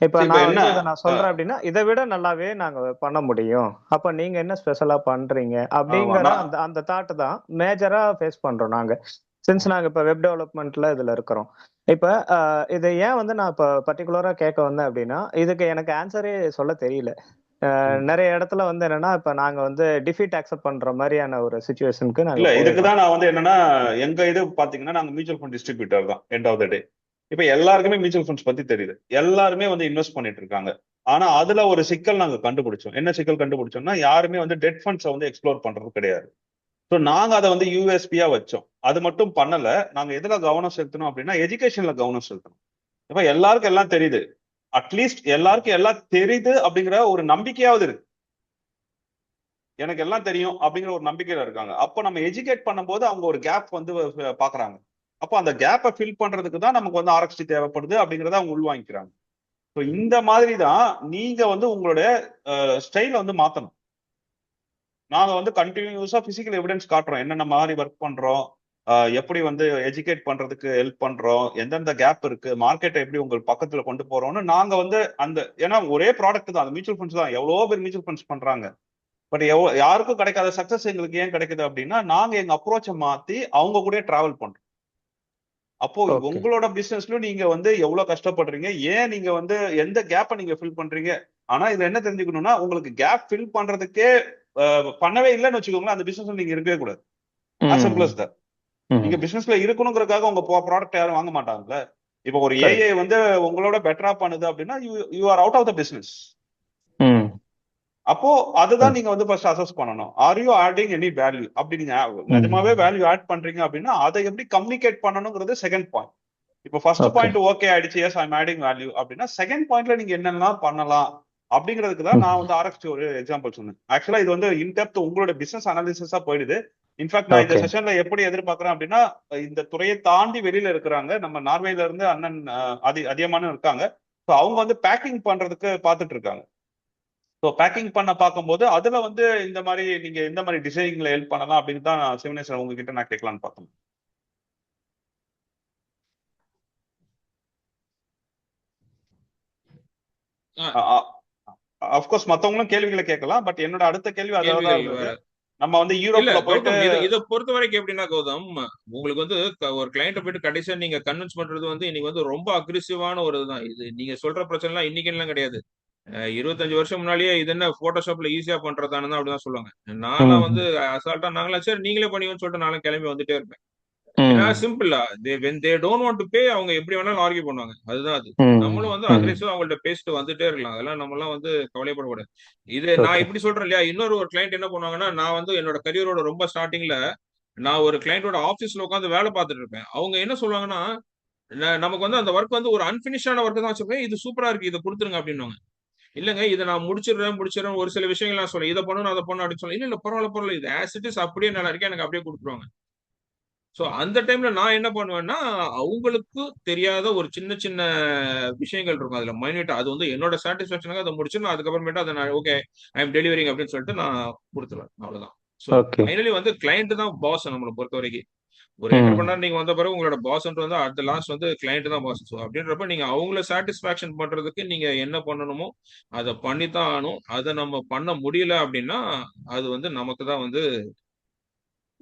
[SPEAKER 3] இப்ப
[SPEAKER 1] சரி, இப்ப
[SPEAKER 3] நான்
[SPEAKER 1] என்ன
[SPEAKER 3] வந்து இதை நான் சொல்றேன் அப்படின்னா இதை விட நல்லாவே நாங்க பண்ண முடியும். அப்ப நீங்க என்ன ஸ்பெஷலா பண்றீங்க
[SPEAKER 1] ஆமா,
[SPEAKER 3] அப்படிங்கிற அந்த அந்த தாட் தான் மேஜரா ஃபேஸ் பண்றோம் நாங்க. சின்ஸ் நாங்க இப்ப வெப் டெவலப்மெண்ட்ல இதுல இருக்கிறோம். இப்ப இதை ஏன் வந்து நான் இப்ப பர்டிகுலரா கேட்க வந்தேன் அப்படின்னா, இதுக்கு எனக்கு ஆன்சரே சொல்ல தெரியல. நிறைய இடத்துல வந்து என்னன்னா, இப்ப நாங்க வந்து டிஃபீட் அக்செப்ட் பண்ற மாதிரியான ஒரு சுச்சுவேஷனுக்கு நாங்க
[SPEAKER 1] இல்ல
[SPEAKER 3] போயிடுறோம்.
[SPEAKER 1] இதுக்குதான் நான் வந்து என்னன்னா, எங்க இது பாத்தீங்கன்னா நாங்க மியூச்சுவல் ஃபண்ட் டிஸ்ட்ரிபியூட்டர் தான் எண்ட் ஆஃப் த டே. இப்ப எல்லாருக்குமே மியூச்சுவல் ஃபண்ட்ஸ் பத்தி தெரியுது, எல்லாருமே வந்து இன்வெஸ்ட் பண்ணிட்டு இருக்காங்க. ஆனா அதுல ஒரு சிக்கல் நாங்க கண்டுபிடிச்சோம். என்ன சிக்கல் கண்டுபிடிச்சோம்னா, யாருமே வந்து டெட் ஃபண்ட்ஸை வந்து எக்ஸ்ப்ளோர் பண்றது கிடையாது. ஸோ நாங்க அதை வந்து யூஎஸ்பியா வச்சோம். அது மட்டும் பண்ணல, நாங்க எதுல கவனம் செலுத்தணும் அப்படின்னா எஜுகேஷன்ல கவனம் செலுத்தணும். இப்ப எல்லாருக்கும் எல்லாம் தெரியுது, அட்லீஸ்ட் எல்லாருக்கும் எல்லாம் தெரியுது அப்படிங்கிற ஒரு நம்பிக்கையாவது இருக்கு. எனக்கு எல்லாம் தெரியும் அப்படிங்கிற ஒரு நம்பிக்கையில இருக்காங்க. அப்போ நம்ம எஜுகேட் பண்ணும்போது அவங்க ஒரு கேப் வந்து பாக்குறாங்க. அப்போ அந்த கேப்பை ஃபில் பண்றதுக்கு தான் நமக்கு வந்து ஆர்எக்ஸ்டி தேவைப்படுது அப்படிங்கறத அவங்க உள்வாங்கிக்கிறாங்க. ஸோ இந்த மாதிரி தான் நீங்க வந்து உங்களுடைய ஸ்டைல வந்து மாத்தணும். நாங்க வந்து கண்டினியூஸா பிசிக்கல் எவிடன்ஸ் காட்டுறோம், என்னென்ன மாதிரி ஒர்க் பண்றோம், எப்படி வந்து எஜுகேட் பண்றதுக்கு ஹெல்ப் பண்றோம், எந்தெந்த கேப் இருக்கு, மார்க்கெட்டை எப்படி உங்களுக்கு பக்கத்துல கொண்டு போறோம்னு நாங்க வந்து அந்த, ஏன்னா ஒரே ப்ராடக்ட் தான், அந்த மியூச்சுவல் ஃபண்ட்ஸ் தான் எவ்வளவோ பேர் மியூச்சுவல் ஃபண்ட்ஸ் பண்றாங்க. பட் யாருக்கும் கிடைக்காத சக்சஸ் எங்களுக்கு ஏன் கிடைக்குது அப்படின்னா, நாங்க எங்க அப்ரோச்சை மாத்தி அவங்க கூட டிராவல் பண்றோம். அப்போ
[SPEAKER 3] ஓகே.
[SPEAKER 1] உங்களோட பிசினஸ்லயும் நீங்க வந்து எவ்வளவு கஷ்டப்படுறீங்க, ஏன் நீங்க வந்து எந்த கேப்பை நீங்க ஃபில் பண்றீங்க. ஆனா இதுல என்ன தெரிஞ்சுக்கணும்னா, உங்களுக்கு கேப் ஃபில் பண்றதுக்கே பண்ணவே இல்லைன்னு வச்சுக்கோங்களேன், அந்த பிசினஸ்ல நீங்க இருக்கவே கூடாது. as simple as that. நீங்க பிசினஸ்ல இருக்கணுங்கிறதுக்காக உங்க ப்ராடக்ட் யாரும் வாங்க மாட்டாங்கல்ல. இப்போ ஒரு ஏஐ வந்து உங்களோட பெட்டரா பண்ணுது அப்படின்னா you are out of the business. அப்போ அதுதான் நீங்க வந்து ஃபர்ஸ்ட் அசஸ் பண்ணணும். Are you adding any value? அப்படி நீங்க நிஜமாவே வேல்யூ ஆட் பண்றீங்க அப்படின்னா அதை எப்படி கம்யூனிகேட் பண்ணணுங்கிறது செகண்ட் பாயிண்ட். இப்போ ஃபர்ஸ்ட் பாயிண்ட் ஓகே ஆயிடுச்சு, yes I am adding value அப்படின்னா, செகண்ட் பாயிண்ட்ல நீங்க என்னெல்லாம் பண்ணலாம் அப்படிங்கிறதுக்கு தான் நான் வந்து ஆர்எக்ஸ்டி ஒரு எக்ஸாம்பிள் சொன்னேன். ஆக்சுவலா இது வந்து இன்டெப்த் உங்களோட பிசினஸ் அனாலிசிஸா போயிடுது. இன்ஃபேக்ட் நான் இந்த செஷன்ல எப்படி எதிர்பார்க்கறேன் அப்படின்னா, இந்த துறையை தாண்டி வெளியில இருக்கிறாங்க, நம்ம நார்வேல இருந்து அண்ணன் அதிகமான இருக்காங்க. ஸோ அவங்க வந்து பேக்கிங் பண்றதுக்கு பார்த்துட்டு இருக்காங்க. ஸோ பேக்கிங் பண்ண பார்க்கும்போது அதுல வந்து இந்த மாதிரி நீங்க எந்த மாதிரி டிசைனிங்ல ஹெல்ப் பண்ணலாம் அப்படின்னு தான் சிவனேஸ்வரன் உங்ககிட்ட நான் கேட்கலான்னு பார்த்தோம். அப்கோர்ஸ் மத்தவங்களும் கேள்விகளை கேட்கலாம், பட் என்னோட அடுத்த கேள்வி அதாவது இருந்தது. நம்ம வந்து யூரோப்ல போயிட்டு
[SPEAKER 2] இதை பொறுத்த வரைக்கும் எப்படின்னா கௌதம், உங்களுக்கு வந்து ஒரு கிளைண்ட போயிட்டு கடைசியா நீங்க கன்வின்ஸ் பண்றது வந்து இன்னைக்கு வந்து ரொம்ப அக்ரெசிவான ஒரு இதுதான். இது நீங்க சொல்ற பிரச்சனை எல்லாம் இன்னைக்கு எல்லாம் கிடையாது. 25 வருஷம் முன்னாலேயே இது என்ன போட்டோஷாப்ல ஈஸியா பண்றதானு அப்படிதான் சொல்லுவாங்க. நான்லாம் வந்து அசால்ட்டா நாங்களாம் சரி நீங்களே பண்ணுவீங்கன்னு சொல்லிட்டு நானும் கிளம்பி வந்துட்டே இருப்பேன். ஏன்னா சிம்பிளா when they don't want to pay அவங்க எப்படி வேணாலும் ஆர்கியூ பண்ணுவாங்க. அதுதான் அது. நம்மளும் வந்து அக்ரெசிவா அவங்கள்ட்ட பேசிட்டு வந்துட்டே இருக்கலாம். அதெல்லாம் நம்ம எல்லாம் வந்து கவலைப்படக்கூடாது. இது நான் இப்படி சொல்றேன் இல்லையா, இன்னொரு ஒரு கிளைண்ட் என்ன பண்ணுவாங்கன்னா, நான் வந்து என்னோட கரியரோட ரொம்ப ஸ்டார்டிங்ல நான் ஒரு கிளைண்டோட ஆபீஸ்ல உட்காந்து வேலை பார்த்துட்டு இருப்பேன். அவங்க என்ன சொல்லுவாங்கன்னா, நமக்கு வந்து அந்த ஒர்க் வந்து ஒரு அன்பினிஷான ஒர்க் தான் வச்சிருப்பேன், இது சூப்பரா இருக்கு இதை கொடுத்துருங்க அப்படின்னுவாங்க. இல்லங்க இதை நான் முடிச்சிடுறேன் ஒரு சில விஷயங்கள் நான் சொல்ல இதை பண்ணணும் அதை பண்ணணும் அப்படின்னு சொல்ல, இல்ல பரவாயில்ல இது ஆஸ் இட் இஸ் அப்படியே நல்லா இருக்கு எனக்கு அப்படியே கொடுத்துருவாங்க. சோ அந்த டைம்ல நான் என்ன பண்ணுவேன்னா, அவங்களுக்கு தெரியாத ஒரு சின்ன சின்ன விஷயங்கள் இருக்கும் அதுல மைன்யூட்டா, அது வந்து என்னோட சாட்டிஸ்பாக்சனுக்கு அதை முடிச்சு நான் அதுக்கப்புறமேட்டு அதை நான் ஓகே ஐ எம் டெலிவரிங் அப்படின்னு சொல்லிட்டு நான் கொடுத்துருவேன். அவ்வளவுதான். சோ ஃபைனலி வந்து கிளைண்ட் தான் பாஸ் நம்மளை பொறுத்த வரைக்கும். ஒரு என்டர்பிரனர் நீங்க வந்த பிறகு உங்களோட பாஸ் வந்து அடுத்த லாஸ்ட் வந்து கிளைண்ட் தான் பாஸ். ஸோ அப்படின்றப்ப நீங்க அவங்கள சாட்டிஸ்பாக்சன் பண்றதுக்கு நீங்க என்ன பண்ணணுமோ அதை பண்ணித்தான் ஆகணும். அதை நம்ம பண்ண முடியல அப்படின்னா அது வந்து நமக்கு தான் வந்து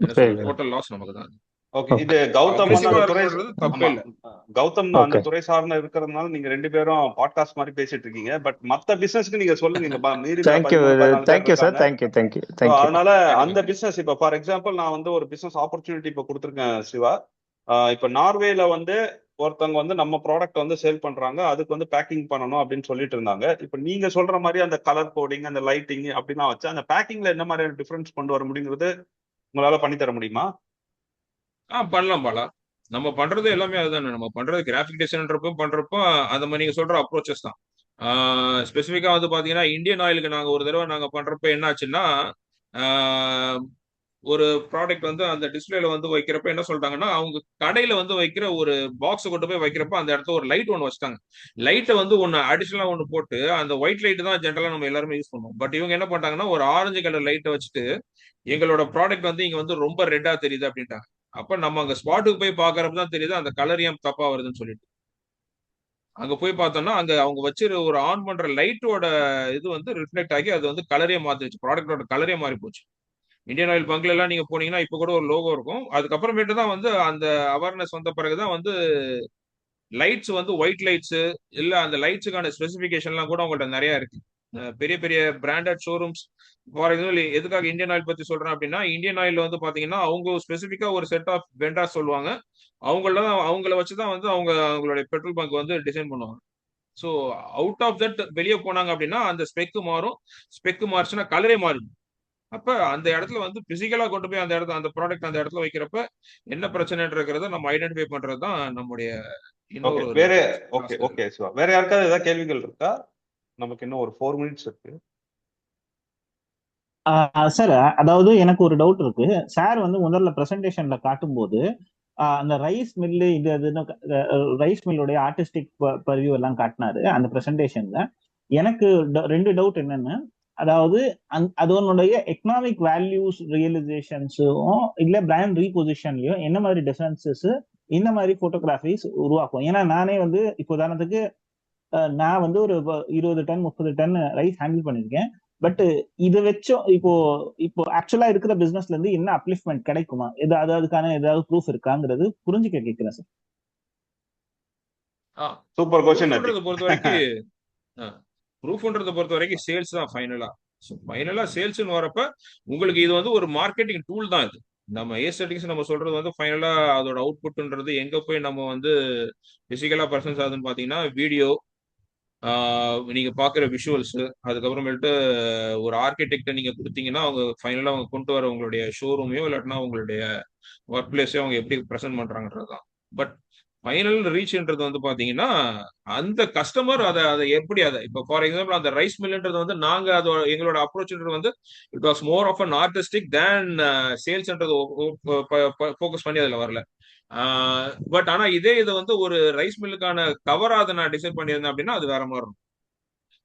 [SPEAKER 2] என்ன சொல்றது, டோட்டல் லாஸ் நமக்கு தான்.
[SPEAKER 1] ஓகே, இது கௌதம் கௌதம் அந்த துறை சார்ந்த இருக்கிறதுனால நீங்க ரெண்டு பேரும் பாட்காஸ்ட் மாதிரி பேசிட்டு இருக்கீங்க. பட் மத்த பிசினஸ்க்கு நீங்க சொல்லுங்க. அதனால அந்த பிசினஸ் இப்ப ஃபார் எக்ஸாம்பிள் நான் வந்து ஒரு பிசினஸ் ஆப்பர்ச்சுனிட்டி இப்ப கொடுத்துருக்கேன் சிவா. இப்ப நார்வேல வந்து ஒருத்தவங்க வந்து நம்ம ப்ராடக்ட் வந்து சேல் பண்றாங்க, அதுக்கு வந்து பேக்கிங் பண்ணணும் அப்படின்னு சொல்லிட்டு இருந்தாங்க. இப்ப நீங்க சொல்ற மாதிரி அந்த கலர் கோடிங் அந்த லைட்டிங் அப்படின்னா வச்சு அந்த பேக்கிங்ல என்ன மாதிரியான டிஃபரன்ஸ் கொண்டு வர முடியுங்கிறது உங்களால பண்ணி தர முடியுமா?
[SPEAKER 2] பண்ணலாம் பாலா. நம்ம பண்றது எல்லாமே அதுதானே. நம்ம பண்றது கிராஃபிக் டிசைன்ன்றப்போ பண்றப்போ அந்த மாதிரி நீங்க சொல்ற அப்ரோச்சஸ் தான். ஸ்பெசிஃபிக்கா வந்து பாத்தீங்கன்னா இந்தியன் ஆயிலுக்கு நாங்க ஒரு தடவை நாங்க பண்றப்ப என்ன ஆச்சுன்னா, ஒரு ப்ராடக்ட் வந்து அந்த டிஸ்பிளேல வந்து வைக்கிறப்ப என்ன சொல்றாங்கன்னா, அவங்க கடையில வந்து வைக்கிற ஒரு பாக்ஸ் கொண்டு போய் வைக்கிறப்ப அந்த இடத்துல ஒரு லைட் ஒன்று வச்சுட்டாங்க. லைட்டை வந்து ஒன்னு அடிஷனலா ஒன்று போட்டு அந்த ஒயிட் லைட் தான் ஜென்ரலா நம்ம எல்லாருமே யூஸ் பண்ணுவோம். பட் இவங்க என்ன பண்ணிட்டாங்கன்னா ஒரு ஆரஞ்சு கலர் லைட்டை வச்சுட்டு எங்களோட ப்ராடக்ட் வந்து இங்க வந்து ரொம்ப ரெட்டா தெரியுது அப்படின்ட்டாங்க. அப்ப நம்ம அங்க ஸ்பாட்டுக்கு போய் பாக்குறப்ப தான் தெரியுது அந்த கலர் ஏன் தப்பா வருதுன்னு சொல்லிட்டு. அங்க போய் பார்த்தோம்னா அங்க அவங்க வச்சு ஒரு ஆன் பண்ற லைட்டோட இது வந்து ரிஃப்ளெக்ட் ஆகி அது வந்து கலரே மாத்திடுச்சு, ப்ராடக்டோட கலரே மாறி போச்சு. இந்தியன் ஆயில் பங்க்ல எல்லாம் நீங்க போனீங்கன்னா இப்ப கூட ஒரு லோகோ இருக்கும். அதுக்கப்புறமேட்டு தான் வந்து அந்த அவேர்னஸ் வந்த பிறகுதான் வந்து லைட்ஸ் வந்து ஒயிட் லைட்ஸ் இல்ல அந்த லைட்ஸுக்கான ஸ்பெசிபிகேஷன்லாம் கூட உங்கள்ட்ட நிறைய இருக்கு. பெரிய பெரிய பிராண்டட் ஷோரூம்ஸ். ஃபார் எக்ஸாம்பிள் எதுக்காக இந்தியன் ஆயில் பத்தி சொல்றேன் அப்படின்னா, இந்தியன் ஆயில் வந்து பாத்தீங்கன்னா அவங்க ஸ்பெசிபிக்கா ஒரு செட் ஆஃப் வெண்டார் சொல்லுவாங்க. அவங்கள வச்சுதான் வந்து அவங்களுடைய பெட்ரோல் பங்க் வந்து டிசைன் பண்ணுவாங்க. ஸோ அவுட் ஆஃப் தட் வெளியே போனாங்க அப்படின்னா அந்த ஸ்பெக்கு மாறும். ஸ்பெக்கு மாறுச்சுன்னா கலரே மாறும். அப்ப அந்த இடத்துல வந்து பிசிக்கலா கொண்டு போய் அந்த இடத்துல அந்த ப்ராடக்ட் அந்த இடத்துல வைக்கிறப்ப என்ன பிரச்சனைன்றத நம்ம ஐடென்டிஃபை பண்றதுதான் நம்முடைய
[SPEAKER 1] ஓகே
[SPEAKER 2] இன்னொரு ஒரு
[SPEAKER 1] வேற ஓகே
[SPEAKER 2] டாஸ்க்.
[SPEAKER 1] ஓகே சிவா, வேற யாருக்காவது ஏதாவது கேள்விகள் இருக்கா? நமக்கு இன்னும் ஒரு 4 மினிட்ஸ் இருக்கு.
[SPEAKER 4] சார், அதாவது எனக்கு ஒரு டவுட் இருக்கு. சார் வந்து முதல்ல பிரசன்டேஷன்ல காட்டும்போது அந்த ரைஸ் மில்லு இது அதுன்னு ரைஸ் மில்லுடைய ஆர்டிஸ்டிக் பர்வியூ எல்லாம் காட்டினாரு அந்த பிரசன்டேஷன்ல. எனக்கு ரெண்டு டவுட் என்னன்னு, அதாவது அதனுடைய எக்கனாமிக் வேல்யூஸ் ரியலைசேஷன்ஸும் இல்ல பிராண்ட் ரீபொசிஷன்லயும் என்ன மாதிரி டிஃபரன்சஸ் இந்த மாதிரி போட்டோகிராஃபிஸ் உருவாக்கும்? ஏன்னா நானே வந்து இப்போ உதாரணத்துக்கு நான் வந்து ஒரு 20 டன் 30 டன் ரைஸ் ஹேண்டில் பண்ணிருக்கேன். பட் இதை வச்சோம் இப்போ இப்போ ஆக்சுவலா இருக்கிற பிசினஸ்ல இருந்து என்ன அப்லிஃப்ட்மெண்ட் கிடைக்குமா, ஏதாவது அதுக்கான ஏதாவது ப்ரூஃப் இருக்காங்கிறது புரிஞ்சுக்க கேட்கிறேன் சார்.
[SPEAKER 1] Super question.
[SPEAKER 2] ப்ரூஃப்ன்றதை பொறுத்த வரைக்கும் சேல்ஸ் தான் ஃபைனலா. ஸோ ஃபைனலா சேல்ஸ்னு வரப்ப உங்களுக்கு இது வந்து ஒரு மார்க்கெட்டிங் டூல் தான். இது நம்ம ஏஸ்தட்டிக்ஸ் நம்ம சொல்றது வந்து ஃபைனலா அதோட அவுட்புட்ன்றது எங்க போய் நம்ம வந்து பிசிக்கலா பர்சன்ஸ் ஆகுதுன்னு பாத்தீங்கன்னா வீடியோ, நீங்க பாக்குற விஷுவல்ஸ், அதுக்கப்புறமேட்டு ஒரு ஆர்கிடெக்ட நீங்க கொடுத்தீங்கன்னா அவங்க ஃபைனலா அவங்க கொண்டு வர உங்களுடைய ஷோரூமையோ இல்லாட்டினா உங்களுடைய ஒர்க் பிளேஸையோ அவங்க எப்படி ப்ரெசென்ட் பண்றாங்கன்றதுதான். பட் ஃபைனல் ரீச்ன்றது வந்து பாத்தீங்கன்னா அந்த கஸ்டமர் அதை எப்படி அதை இப்போ ஃபார் எக்ஸாம்பிள் அந்த ரைஸ் மில்ன்றது வந்து நாங்க அதோட எங்களோட அப்ரோச்ன்றது வந்து it was more of an artistic than சேல்ஸ்ன்றது ஃபோக்கஸ் பண்ணி அதுல வரல. பட் ஆனா இதே இதை வந்து ஒரு ரைஸ் மில்லுக்கான கவரா அதை நான் டிசைன் பண்ணியிருந்தேன் அப்படின்னா அது வேற மாதிரி இருக்கும்.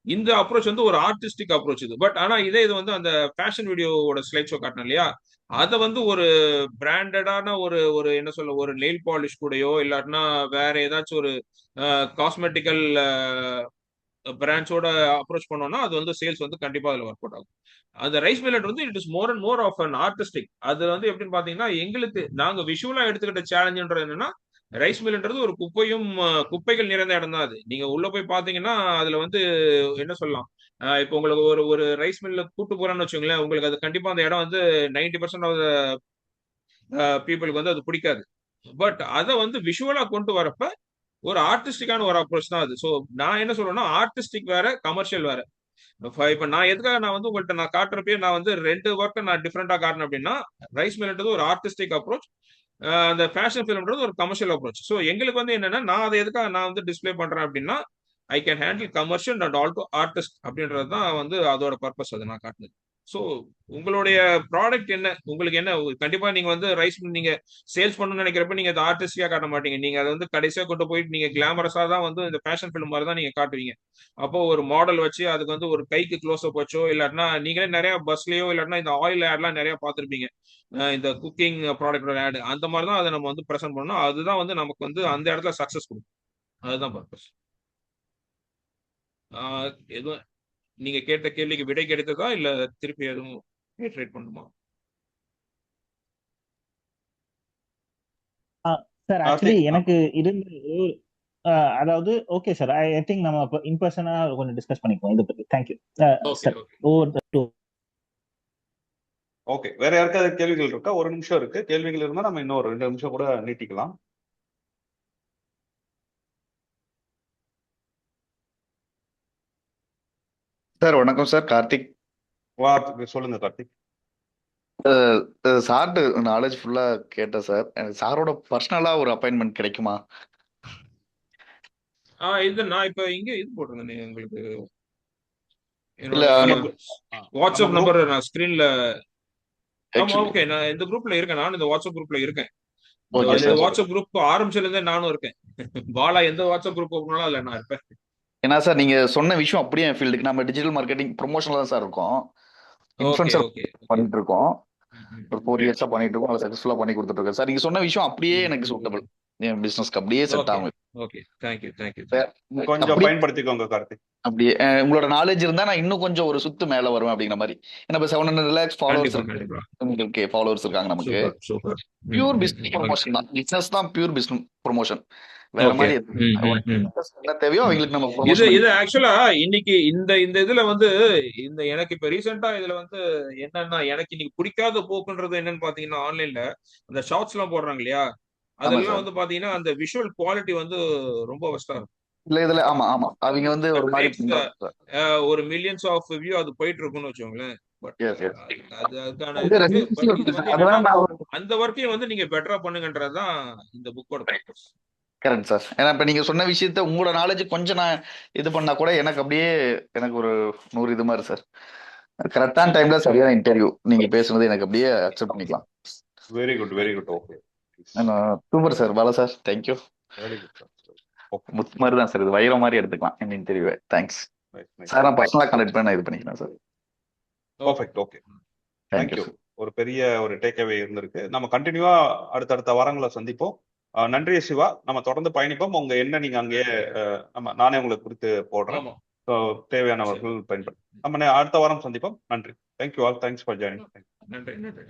[SPEAKER 2] இந்த அப்ரோச் வந்து ஒரு ஆர்டிஸ்டிக் அப்ரோச் இது. பட் ஆனா இதே இது வந்து அந்த ஃபேஷன் வீடியோவோட ஸ்லைட் ஷோ காட்டினேன் இல்லையா, அதை வந்து ஒரு பிராண்டடான ஒரு ஒரு என்ன சொல்ல ஒரு நெயில் பாலிஷ் கூடயோ இல்லாட்டினா வேற ஏதாச்சும் ஒரு காஸ்மெட்டிக்கல் பிராண்ட்ஸோட அப்ரோச் பண்ணோம்னா அது வந்து சேல்ஸ் வந்து கண்டிப்பா அதுல ஒர்க் அவுட் ஆகும். அந்த ரைஸ் மில்லட் வந்து it is more and more of an artistic. அது வந்து எப்படின்னு பாத்தீங்கன்னா எங்களுக்கு நாங்க விஷுவலா எடுத்துக்கிட்ட சேலஞ்சுன்றது என்னன்னா ரைஸ் மில்ன்றது ஒரு குப்பைகள் நிறைந்த இடம் தான். அது நீங்க உள்ள போய் பாத்தீங்கன்னா அதுல வந்து என்ன சொல்லலாம், இப்போ உங்களுக்கு ஒரு ஒரு ரைஸ் மில்ல கூட்டு போறேன்னு வச்சுங்களேன், உங்களுக்கு அது கண்டிப்பா அந்த இடம் வந்து 90% ஆஃப் பீப்புளுக்கு வந்து அது பிடிக்காது. பட் அதை வந்து விஷுவலா கொண்டு வரப்ப ஒரு ஆர்டிஸ்டிக்கான ஒரு அப்ரோச் தான் அது. ஸோ நான் என்ன சொல்றேன்னா ஆர்டிஸ்டிக் வேற கமர்ஷியல் வேற. இப்ப நான் எதுக்காக நான் வந்து உங்கள்கிட்ட நான் காட்டுறப்பே நான் வந்து ரெண்டு ஒர்க்கை நான் டிஃப்ரெண்டா காட்டுறேன் அப்படின்னா ரைஸ் மில்ன்றது ஒரு ஆர்டிஸ்டிக் அப்ரோச், அந்த ஃபேஷன் ஃபிலிம்ன்றது ஒரு கமர்ஷியல் அப்ரோச். ஸோ எங்களுக்கு வந்து என்னன்னா நான் அதை எதுக்காக நான் வந்து டிஸ்பிளே பண்றேன் அப்படின்னா I can handle commercial and also artist அப்படின்றது தான் வந்து அதோட பர்பஸ். அதை நான் காட்டுனது. ஸோ உங்களுடைய ப்ராடக்ட் என்ன, உங்களுக்கு என்ன, கண்டிப்பா நீங்க வந்து ரைஸ் நீங்க சேல்ஸ் பண்ணணும்னு நினைக்கிறப்ப நீங்க அதை ஆர்டிஸ்டியா காட்ட மாட்டீங்க. நீங்க அதை வந்து கடைசியா கொண்டு போயிட்டு நீங்க கிளாமரஸா தான் வந்து இந்த ஃபேஷன் ஃபிலிம் மாதிரி தான் நீங்க காட்டுவீங்க. அப்போ ஒரு மாடல் வச்சு அதுக்கு வந்து ஒரு கைக்கு க்ளோஸ் அப் வச்சோ இல்லாட்டினா நீங்களே நிறைய பஸ்லயோ இல்லாட்டினா இந்த ஆயில் ஆட்லாம் நிறைய பார்த்துருப்பீங்க, இந்த குக்கிங் ப்ராடக்டோட ஆடு அந்த மாதிரி தான் அதை நம்ம வந்து ப்ரெசென்ட் பண்ணணும். அதுதான் வந்து நமக்கு வந்து அந்த இடத்துல சக்சஸ் கொடுக்கும். அதுதான் பர்பஸ். எதுவும் நீங்க கேட்ட கேள்விக்கு விடை கிடைத்ததா இல்ல திருப்பி எதுவும் ரீட்ரேட் பண்ணுமா?
[SPEAKER 4] சார் ஆக்சுவலி எனக்கு இருந்து அதாவது ஓகே சார், ஐ திங்க் நம்ம இன் பர்சனா கொஞ்சம் டிஸ்கஸ் பண்ணிக்குவோம் இதை பத்தி. Thank you sir.
[SPEAKER 1] ஓகே, வேற யாருக்காவது கேள்விகள் இருக்கா? ஒரு நிமிஷம் இருக்கு. கேள்விகள் இருந்தா நம்ம இன்னும் ஒரு 2 நிமிஷம் கூட நீட்டிக்கலாம்.
[SPEAKER 5] சார் வணக்கம் சார், கார்த்திக்.
[SPEAKER 1] சொல்லுங்க கார்த்திக்.
[SPEAKER 5] சார்ட்டு நாலேஜ் ஃபுல்லா கேட்டேன் சார். எனக்கு சாரோட பர்சனலா ஒரு அப்பாயின்மெண்ட் கிடைக்குமா?
[SPEAKER 2] இது நான் இப்ப இங்க இது போட்டிருந்தேன் உங்களுக்கு
[SPEAKER 5] இல்ல
[SPEAKER 2] வாட்ஸ்அப் நம்பர் நான் ஸ்கிரீன்ல. ஆமா ஓகே, நான் இந்த குரூப்ல இருக்கேன். நான் இந்த வாட்ஸ்அப் குரூப்ல இருக்கேன். வாட்ஸ்அப் குரூப் ஆரம்பிச்சதுல இருந்தே நானும் இருக்கேன். பாலா எந்த வாட்ஸ்அப் குரூப் போகணும் அதுல நான் இருப்பேன்.
[SPEAKER 5] ஏன்னா சார் நீங்க சொன்ன விஷயம் அப்படியே என் ஃபீல்டுக்கு நம்ம டிஜிட்டல் மார்க்கெட்டிங் ப்ரொமோஷன்ல தான் சார் இருக்கோம். இன்ஃப்ளூயன்சர் பண்ணிட்டு இருக்கோம். ஒரு 4 இயர்ஸா பண்ணிட்டு இருக்கோம். அதை சக்சஸ்ஃபுல்லா பண்ணி கொடுத்துட்டு இருக்கேன் சார். நீங்க சொன்ன விஷயம் அப்படியே எனக்கு சூட்டபிள். என் பிசினஸ்க்கு அப்படியே செட்
[SPEAKER 2] ஓகே
[SPEAKER 5] ஆகும்.
[SPEAKER 2] ஓகே தேங்க்யூ தேங்க்யூ
[SPEAKER 1] கொஞ்சம்
[SPEAKER 5] அப்படியே
[SPEAKER 1] பயன்படுத்திக்கோங்க கார்த்திக்.
[SPEAKER 5] அப்படியே உங்களோட நாலேஜ் இருந்தா நான் இன்னும் கொஞ்சம் ஒரு சுத்து மேல வருவேன் அப்படிங்கிற மாதிரி. ஏன்னா இப்போ 700 லேக்ஸ் ஃபாலோவர்ஸ்
[SPEAKER 2] கண்டிப்பா
[SPEAKER 5] இருக்கு,
[SPEAKER 2] கண்டிப்பா
[SPEAKER 5] உங்களுக்கு ஃபாலோவர்ஸ் இருக்காங்க நமக்கு.
[SPEAKER 2] Super super
[SPEAKER 5] pure business promotion தான், பிசினஸ் தான் பியூர் பிசினஸ் ப்ரொமோஷன். வேற
[SPEAKER 2] ஓகே
[SPEAKER 5] மாதிரி என்ன தேவையோ அவங்களுக்கு நம்ம
[SPEAKER 2] இது
[SPEAKER 5] ப்ரொமோஷன்
[SPEAKER 2] இது ஆக்சுவலா இன்னைக்கு இந்த இந்த இதுல வந்து இந்த எனக்கு இப்ப ரீசெண்டா இதுல வந்து என்னன்னா எனக்கு இன்னைக்கு பிடிக்காத போக்குன்றது என்னன்னு பாத்தீங்கன்னா ஆன்லைன்ல அந்த ஷார்ட்ஸ் எல்லாம் போடுறாங்க இல்லையா,
[SPEAKER 5] ஆமா
[SPEAKER 2] அதெல்லாம்
[SPEAKER 5] சார்.
[SPEAKER 2] வந்து பாத்தீங்கன்னா அந்த விஷுவல் குவாலிட்டி வந்து ரொம்ப ஒஸ்டா இருக்கும்.
[SPEAKER 5] இல்ல இதுல ஆமா ஆமா அவங்க வந்து ஒரு மாதிரி
[SPEAKER 2] Takes,
[SPEAKER 5] பண்றாங்க சார்.
[SPEAKER 2] ஒரு மில்லியன்ஸ் ஆஃப் வியூ அது போயிட்டு இருக்கும்னு வச்சுக்கோங்களேன். பட்
[SPEAKER 5] எஸ் எஸ்
[SPEAKER 2] அது அதுக்கான
[SPEAKER 5] இது
[SPEAKER 2] இது
[SPEAKER 5] ரெண்டு
[SPEAKER 2] இருக்கு. பட்
[SPEAKER 5] விஷயம்
[SPEAKER 2] இது
[SPEAKER 5] இருக்கு
[SPEAKER 2] வந்து
[SPEAKER 5] சார்.
[SPEAKER 2] என்னன்னா
[SPEAKER 5] அதெல்லாம் நான்
[SPEAKER 2] அந்த ஒர்க்கையும் வந்து நீங்க பெட்டரா பண்ணுங்கன்றதுதான் இந்த புக்கோட பர்பஸ்.
[SPEAKER 5] Correct sir. ஏன்னா இப்ப நீங்க சொன்ன விஷயத்த உங்களோட நாலேஜ் கொஞ்சம் நான் இது பண்ணா கூட எனக்கு அப்படியே எனக்கு ஒரு 100 இது மாதிரி சார். கரெக்டான டைம்ல சரியான இன்டர்வியூ நீங்க பேசுனது எனக்கு அப்படியே அக்செப்ட் பண்ணிக்கலாம்.
[SPEAKER 1] Very good very good. Okay
[SPEAKER 5] super sir. Bala sir thank you.
[SPEAKER 1] Very good sir. Okay
[SPEAKER 5] முத்து மாதிரி தான் சார், இது வைரம் மாதிரி எடுத்துக்கலாம் இந்த இன்டர்வியூவை. Thanks sir. நான் பர்சனலா கான்டெக்ட் பண்ண இது பண்ணிக்கிறேன் sir.
[SPEAKER 1] Perfect. Okay
[SPEAKER 5] thank you
[SPEAKER 1] thank you.
[SPEAKER 5] Sir.
[SPEAKER 1] ஒரு பெரிய ஒரு டேக்அவே இருந்திருக்கு. நம்ம கண்டினியூவா அடுத்தடுத்த வாரங்களை சந்திப்போம். நன்றி சிவா. நம்ம தொடர்ந்து பயணிப்போம். உங்க என்ன நீங்க அங்கேயே நானே உங்களுக்கு குறித்து போடுறேன்.
[SPEAKER 2] ஆமா
[SPEAKER 1] தேவையானவர்கள் பயன்படுத்தும். நம்ம அடுத்த வாரம் சந்திப்போம். நன்றி. Thank you all. Thanks for joining.
[SPEAKER 2] நன்றி நன்றி.